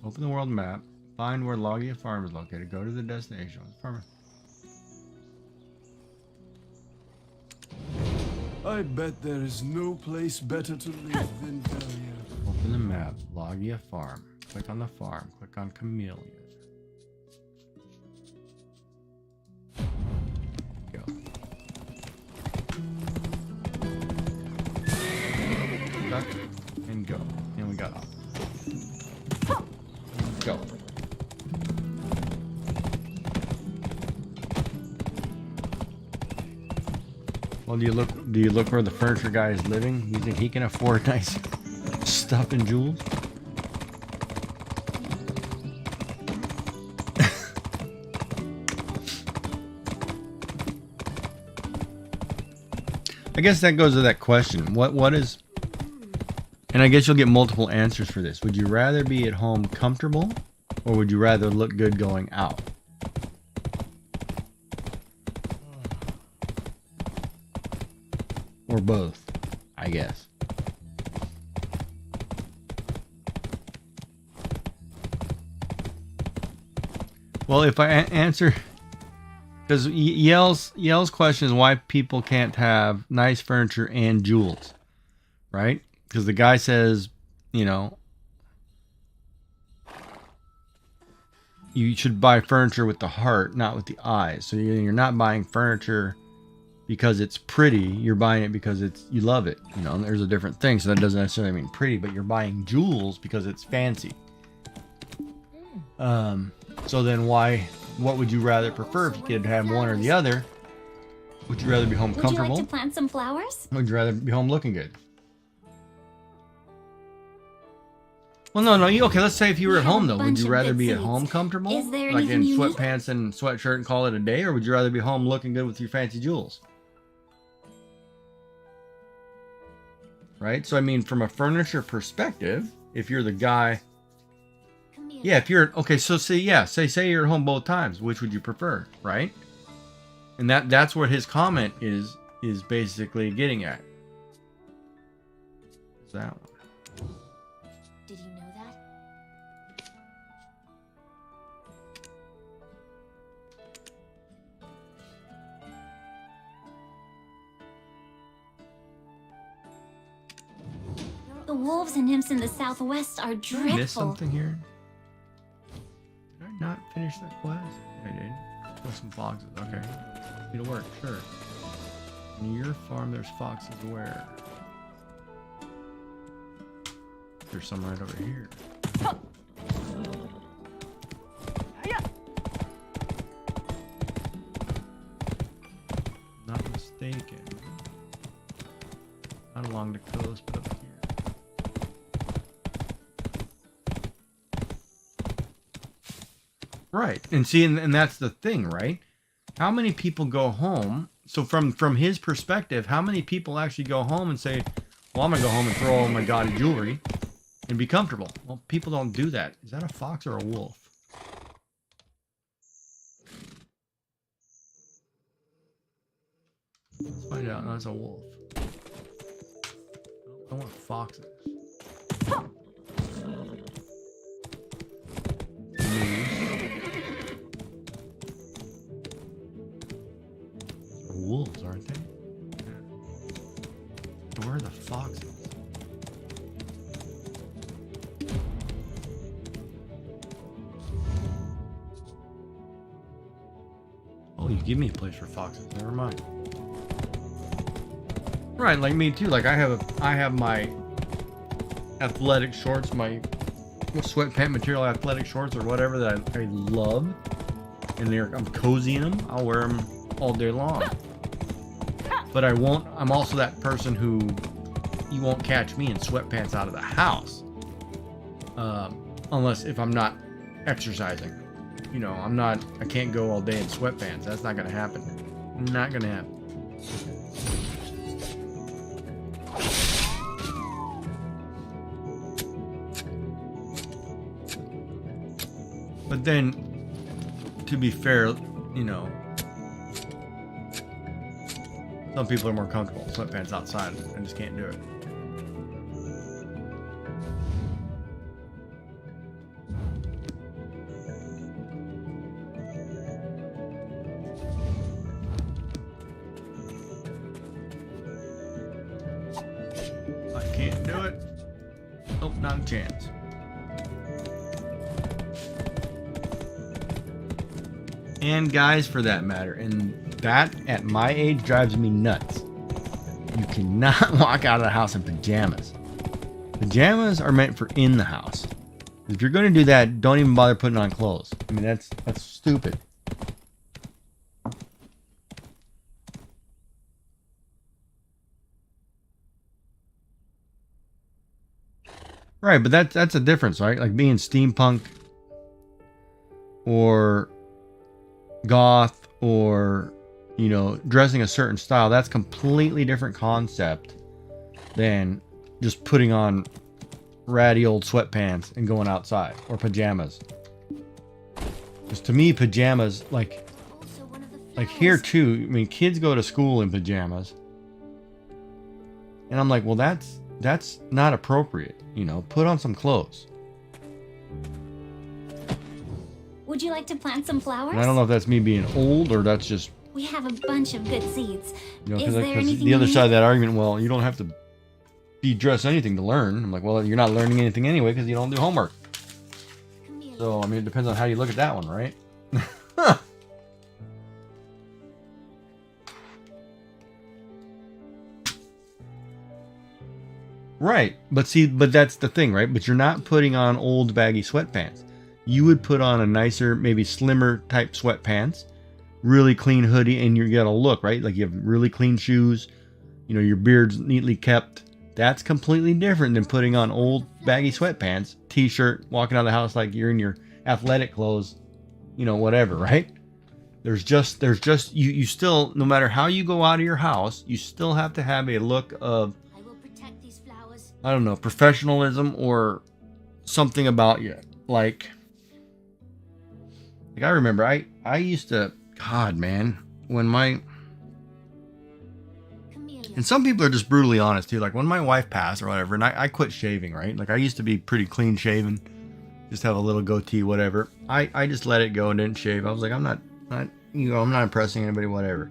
Open the world map. Find where Logia Farm is located. Go to the destination. Farmer. I bet there is no place better to live than Velia. Open the map. Logia Farm. Click on the farm. Click on Chameleon. Go. Duck and go. And we got off. Go. Well, do you look where the furniture guy is living? You think he can afford nice stuff and jewels? I guess that goes to that question. What is, and I guess you'll get multiple answers for this. Would you rather be at home comfortable, or would you rather look good going out? Or both, I guess. Well, if I answer, because Yell's question is why people can't have nice furniture and jewels, right? Because the guy says, you know, you should buy furniture with the heart, not with the eyes. So you're not buying furniture because it's pretty. You're buying it because you love it. You know, and there's a different thing. So that doesn't necessarily mean pretty, but you're buying jewels because it's fancy. So then what would you rather prefer if you could have one or the other? Would you rather be home comfortable? Would you like to plant some flowers? Or would you rather be home looking good? Well, no. Okay, let's say if you were We at have home a though, would bunch you of rather good be at seeds. home comfortable, Is there like in anything you need? sweatpants and sweatshirt and call it a day, or would you rather be home looking good with your fancy jewels? Right? So I mean, from a furniture perspective, if you're the guy, yeah, if you're okay, so say you're at home both times, which would you prefer, right? And that's what his comment is basically getting at. Is that one? Did you know that? The wolves and imps in the southwest are Did I miss dreadful. something here? Did I not finish that quest? I did. Kill some foxes. Okay. It'll work. Sure. In your farm, there's foxes where? There's some right over here. Not mistaken. Not along the coast, but up here. Right. And see, and that's the thing, right? How many people go home? So from his perspective, how many people actually go home and say, well, I'm going to go home and throw all my gaudy jewelry and be comfortable? Well, people don't do that. Is that a fox or a wolf? Let's find out. No, it's a wolf. I want foxes. Wolves, aren't they? Yeah. Where are the foxes? Oh, you give me a place for foxes. Never mind. Right, like me too. Like I have my athletic shorts, my sweatpant material athletic shorts or whatever that I love, and I'm cozy in them. I'll wear them all day long. But I won't. I'm also that person who you won't catch me in sweatpants out of the house, unless if I'm not exercising. You know, I can't go all day in sweatpants. That's not gonna happen. Not gonna happen. But then, to be fair, you know, some people are more comfortable in sweatpants outside and just can't do it. I can't do it. Nope, not a chance. And guys, for that matter, and that at my age drives me nuts. You cannot walk out of the house in pajamas. Pajamas are meant for in the house. If you're going to do that, don't even bother putting on clothes. I mean, that's stupid. Right, but that's a difference, right? Like being steampunk or goth or, you know, dressing a certain style. That's completely different concept than just putting on ratty old sweatpants and going outside, or pajamas. Because to me, pajamas, like here too, I mean, kids go to school in pajamas, and I'm like, well, that's not appropriate. You know, put on some clothes. Would you like to plant some flowers? And I don't know if that's me being old or that's just, We have a bunch of good seeds. you know, Is there because anything the other you side of need? that argument, well, you don't have to be dressed anything to learn. I'm like, well, you're not learning anything anyway because you don't do homework. So, I mean, it depends on how you look at that one, right? Right. But see, but that's the thing, right? But you're not putting on old baggy sweatpants. You would put on a nicer, maybe slimmer type sweatpants, really clean hoodie, and you got a look, right? Like you have really clean shoes, you know, your beard's neatly kept. That's completely different than putting on old baggy sweatpants, t-shirt, walking out of the house like you're in your athletic clothes, you know, whatever, right? There's just you still, no matter how you go out of your house, you still have to have a look of, I will protect these flowers. I don't know, professionalism or something about you. Like I remember I used to, God, man, when my, and some people are just brutally honest too. Like when my wife passed or whatever, and I quit shaving, right? Like I used to be pretty clean shaven, just have a little goatee, whatever. I just let it go and didn't shave. I was like, I'm not, you know, I'm not impressing anybody, whatever.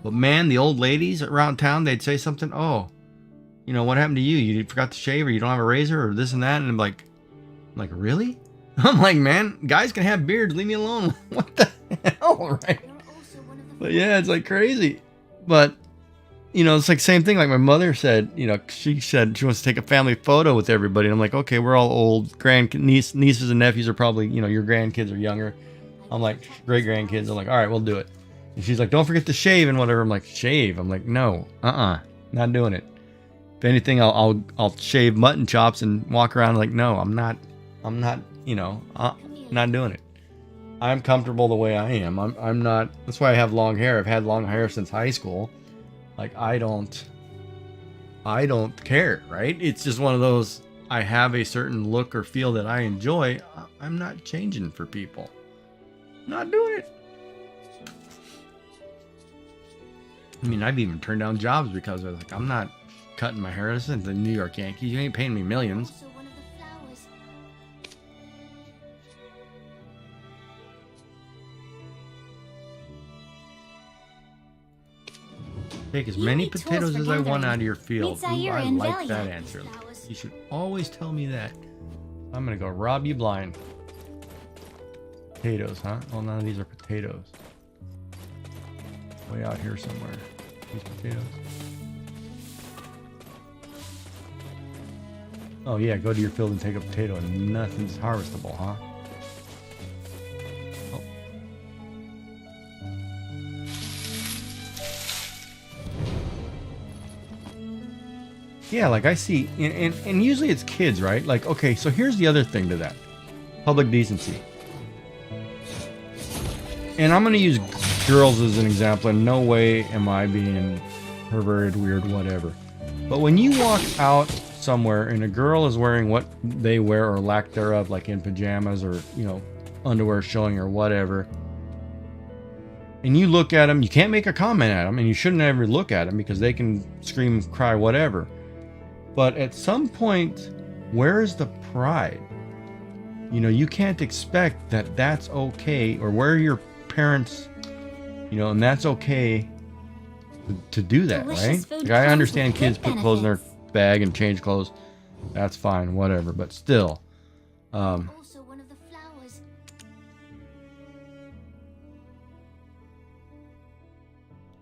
But man, the old ladies around town, they'd say something, oh, you know, what happened to you? You forgot to shave, or you don't have a razor, or this and that. And I'm like, really? I'm like, man, guys can have beards. Leave me alone. What the hell, right? But yeah, it's like crazy. But, you know, it's like same thing. Like my mother said, you know, she said she wants to take a family photo with everybody. And I'm like, okay, we're all old. Nieces and nephews are probably, you know, your grandkids are younger. I'm like, great grandkids. I'm like, all right, we'll do it. And she's like, don't forget to shave and whatever. I'm like, shave? I'm like, no, not doing it. If anything, I'll shave mutton chops and walk around like, no, I'm not, you know, not doing it. I'm comfortable the way I am. I'm not, that's why I have long hair. I've had long hair since high school. Like I don't care, right? It's just one of those, I have a certain look or feel that I enjoy. I'm not changing for people. Not doing it. I mean, I've even turned down jobs because I was like, I'm not cutting my hair. This isn't the New York Yankees. You ain't paying me millions. Also one of the flowers. Take as You many need tools potatoes for as I want gathering. out of your field. Meet Zaire Ooh, I and like Velia. that answer. Flowers. You should always tell me that. I'm gonna go rob you blind. Potatoes, huh? Well, none of these are potatoes. Way out here somewhere. These potatoes. Oh yeah, go to your field and take a potato and nothing's harvestable, huh? Oh. Yeah, like I see, and usually it's kids, right? Like, okay, so here's the other thing to that. Public decency. And I'm going to use girls as an example. In no way am I being perverted, weird, whatever. But when you walk out somewhere and a girl is wearing what they wear or lack thereof, like in pajamas or, you know, underwear showing or whatever, and you look at them, you can't make a comment at them, and you shouldn't ever look at them because they can scream, cry, whatever. But at some point, where is the pride? You know, you can't expect that that's okay, or where your parents, you know, and that's okay to do that, right? Like, I understand kids put clothes in their bag and change clothes. That's fine, whatever. But still, Also one of the flowers.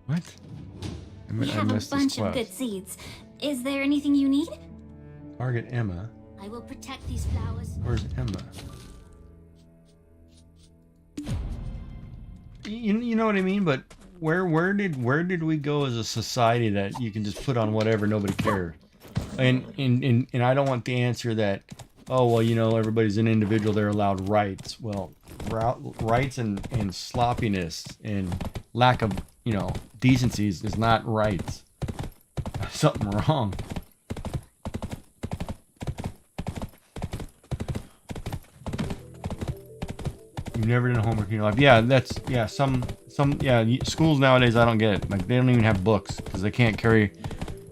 what? We have a bunch of good seeds. Is there anything you need? Target Emma. I will protect these flowers. Where's Emma? You know what I mean? But where did we go as a society that you can just put on whatever, nobody cared? And I don't want the answer that, oh well, you know, everybody's an individual, they're allowed rights. Well, rights and sloppiness and lack of, you know, decencies is not rights. Something wrong. You've never done homework in your life. Yeah, that's, yeah, some schools nowadays, I don't get it. Like, they don't even have books because they can't carry,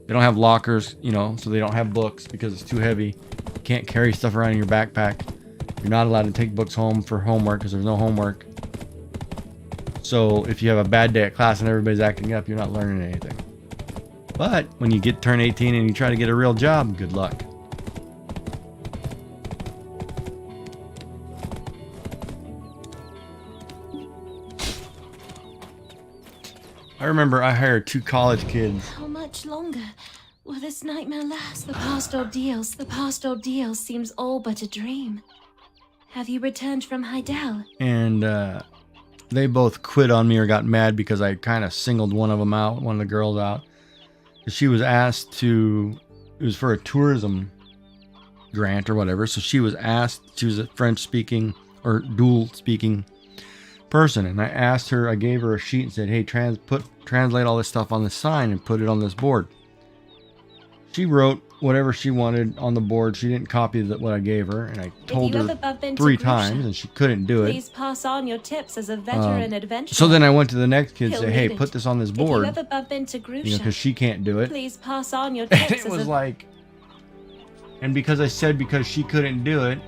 they don't have lockers, you know, so they don't have books because it's too heavy. You can't carry stuff around in your backpack. You're not allowed to take books home for homework because there's no homework. So if you have a bad day at class and everybody's acting up, you're not learning anything. But when you turn 18 and you try to get a real job, good luck. I remember I hired 2 college kids. How much longer will this nightmare last? The past ordeal seems all but a dream. Have you returned from Heidel? And they both quit on me or got mad because I kind of singled one of the girls out. She was asked to, it was for a tourism grant or whatever. So she was asked, she was a French speaking or dual speaking person. And I asked her, I gave her a sheet and said, hey, translate all this stuff on the sign and put it on this board. She wrote whatever she wanted on the board. She didn't copy what I gave her, and I told her 3 times, and she couldn't do it. Please pass on your tips as a veteran adventurer. So then I went to the next kid and said, hey, put this on this board. If you ever bump into Grusha, you know, because she can't do it. Please pass on your And tips it was like, and because I said because she couldn't do it,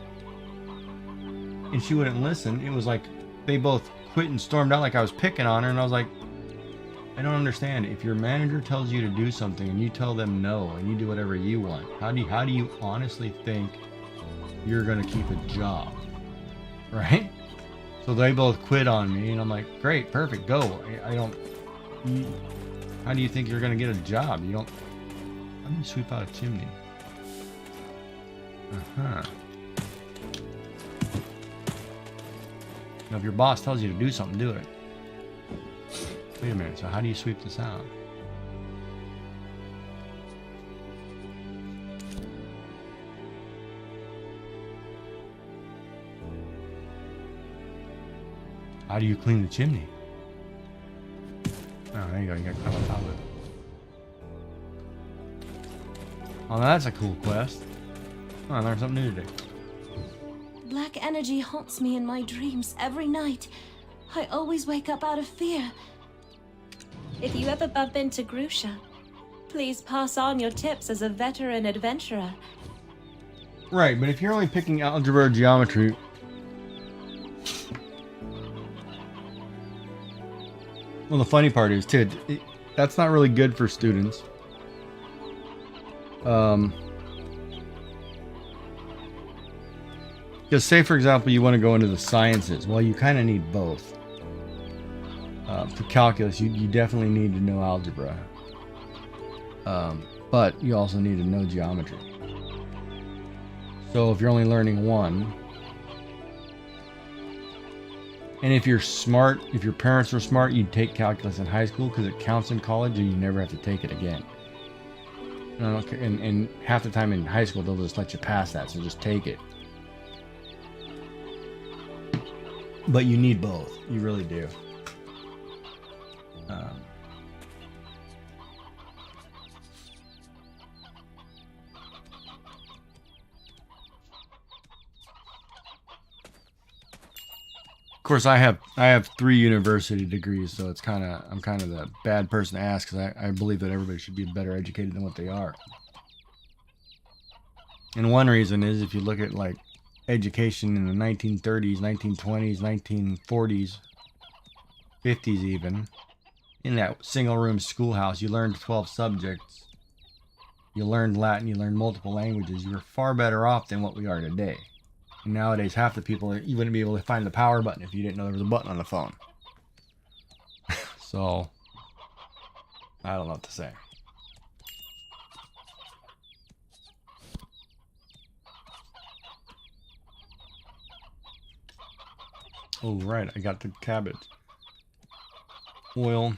and she wouldn't listen, it was like they both quit and stormed out like I was picking on her, and I was like, I don't understand. If your manager tells you to do something and you tell them no and you do whatever you want, how do you honestly think you're gonna keep a job, right? So they both quit on me, and I'm like, great, perfect, go. I don't. How do you think you're gonna get a job? You don't. How do you sweep out a chimney? Now, if your boss tells you to do something, do it. Wait a minute, so how do you sweep this out? How do you clean the chimney? Oh, there you go, you got to climb on top of it. Oh, that's a cool quest. Oh, I learned something new today. Black energy haunts me in my dreams every night. I always wake up out of fear. If you ever bump into Grusha, please pass on your tips as a veteran adventurer. Right, but if you're only picking algebra or geometry, well, the funny part is too, that's not really good for students. Because say for example you want to go into the sciences, well, you kind of need both. For calculus, you definitely need to know algebra. But you also need to know geometry. So if you're only learning one, and if you're smart, if your parents were smart, you'd take calculus in high school because it counts in college and you never have to take it again. And half the time in high school, they'll just let you pass that, so just take it. But you need both. You really do. Of course, I have 3 university degrees, so it's I'm kind of the bad person to ask because I believe that everybody should be better educated than what they are. And one reason is if you look at like education in the 1930s, 1920s, 1940s, 50s even, in that single room schoolhouse, you learned 12 subjects. You learned Latin, you learned multiple languages. You were far better off than what we are today. And nowadays, half the people, you wouldn't be able to find the power button if you didn't know there was a button on the phone. So, I don't know what to say. Oh, right, I got the cabbage. Oil,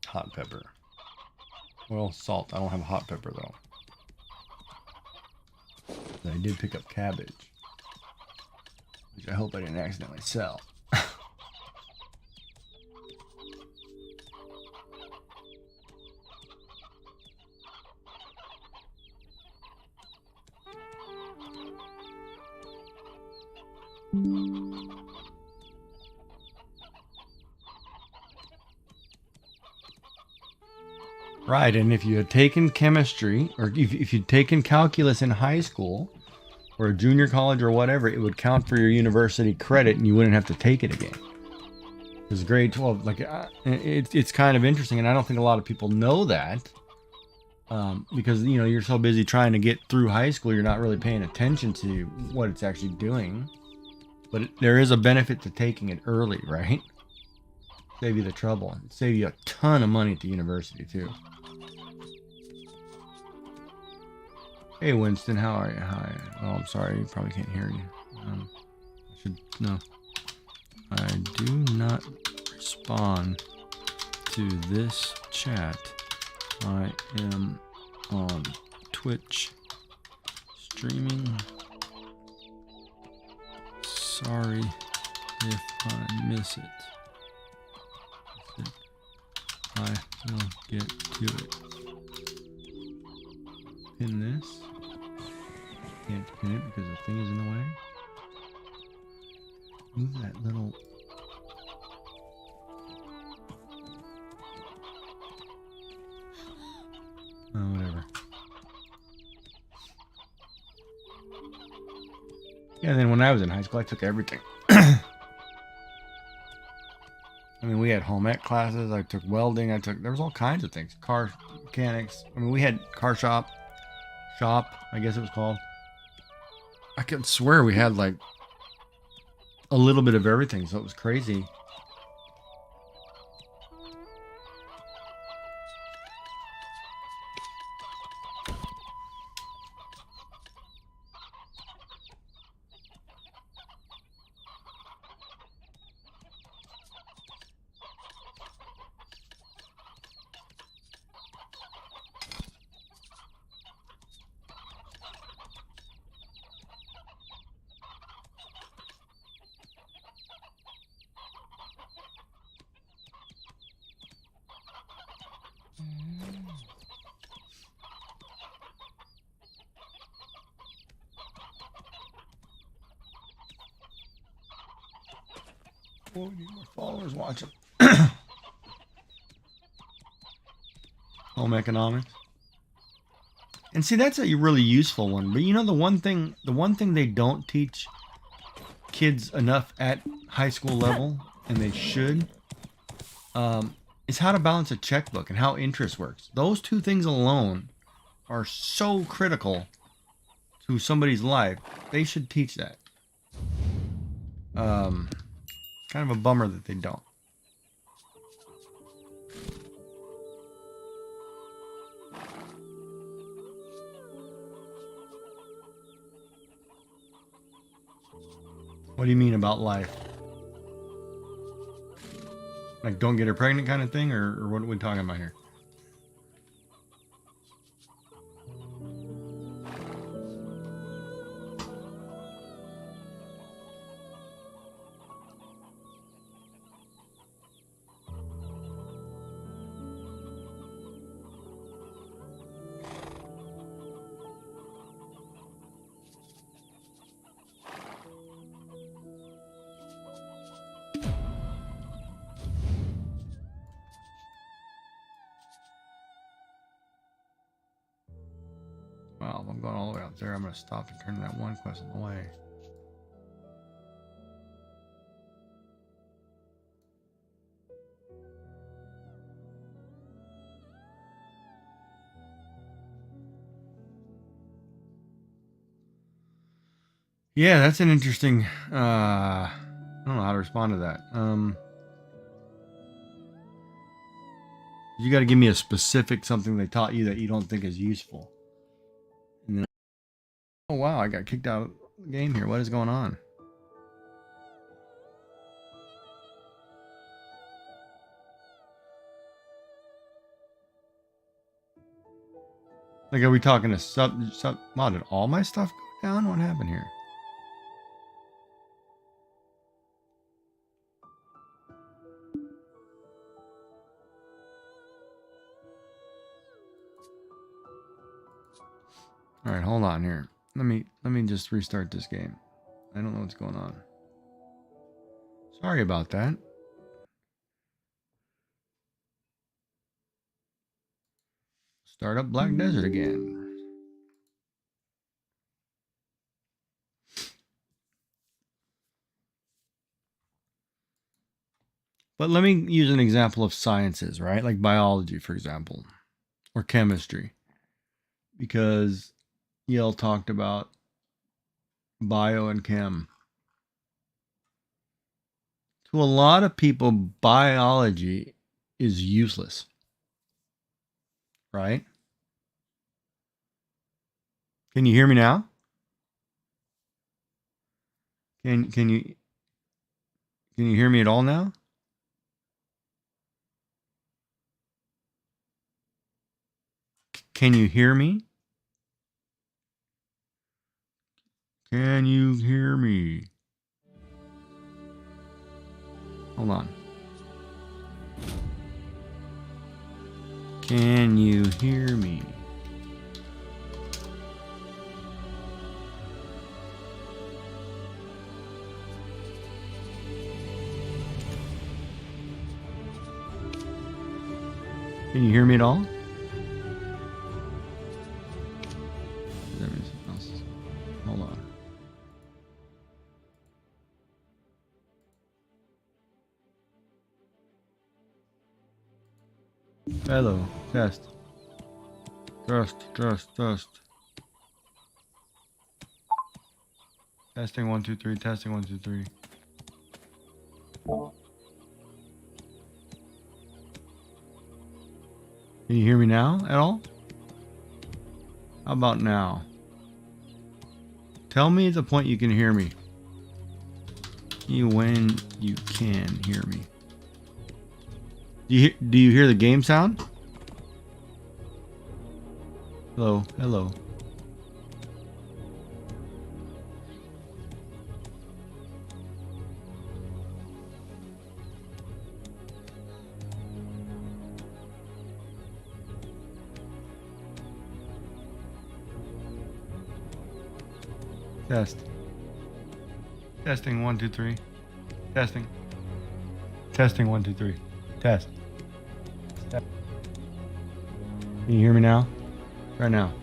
hot pepper. Oil, salt. I don't have a hot pepper, though. But I did pick up cabbage. Which I hope I didn't accidentally sell. Right, and if you had taken chemistry, or if you'd taken calculus in high school, or a junior college or whatever, it would count for your university credit and you wouldn't have to take it again. Because grade 12, like, it's kind of interesting, and I don't think a lot of people know that. Because, you know, you're so busy trying to get through high school, you're not really paying attention to what it's actually doing. But there is a benefit to taking it early, right? Save you the trouble. Save you a ton of money at the university, too. Hey, Winston, how are you? Hi. Oh, I'm sorry. You probably can't hear you. No. I do not respond to this chat. I am on Twitch streaming. Sorry if I miss it. I will get to it. Pin this. Can't pin it because the thing is in the way. Move that little... Oh, whatever. Yeah, then when I was in high school, I took everything. I mean, we had home ec classes. I took welding. There was all kinds of things. Car mechanics. I mean, we had car shop, I guess it was called. I could swear we had like a little bit of everything, so it was crazy. Oh, we need more followers watching. Home economics. And see, that's a really useful one. But you know, the one thing they don't teach kids enough at high school level, and they should, is how to balance a checkbook and how interest works. Those two things alone are so critical to somebody's life. They should teach that. Kind of a bummer that they don't. What do you mean about life? Like, don't get her pregnant kind of thing, or what are we talking about here? Well, if I'm going all the way out there, I'm going to stop and turn that one quest on the way. Yeah, that's an interesting, I don't know how to respond to that. You got to give me a specific something they taught you that you don't think is useful. And then, oh wow, I got kicked out of the game here. What is going on? Like, are we talking to sub? Wow, did all my stuff go down? What happened here? All right, hold on here. Let me just restart this game. I don't know what's going on. Sorry about that. Start up Black Desert again. But let me use an example of sciences, right? Like biology, for example, or chemistry. Because Yale talked about bio and chem. To a lot of people, biology is useless, right? Can you hear me now? Can you hear me at all now? Can you hear me? Can you hear me? Hold on. Can you hear me? Can you hear me at all? Hold on. Hello, test. Test. Testing 1 2 3. Testing 1 2 3. Can you hear me now at all? How about now? Tell me the point you can hear me. When you can hear me. Do you hear the game sound? Hello, hello. Test. Testing 1 2 3. Testing. Testing 1 2 3. Test. Can you hear me now? Right now.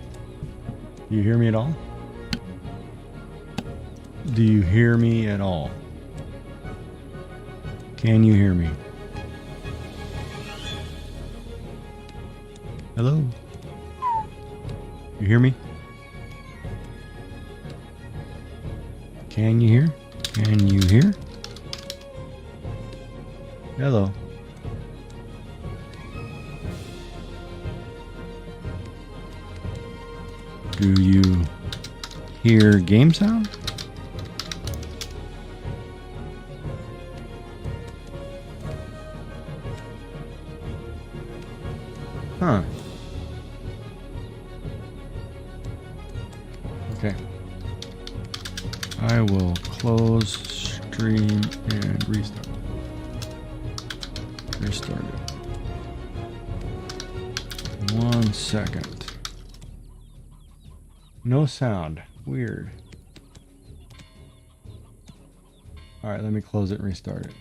Do you hear me at all? Do you hear me at all? Can you hear me? Hello? You hear me? Can you hear? Can you hear? Hello. Do you hear game sound? Huh. Okay. I will close stream and restart. Restart it. 1 second. No sound. Weird. Alright, let me close it and restart it.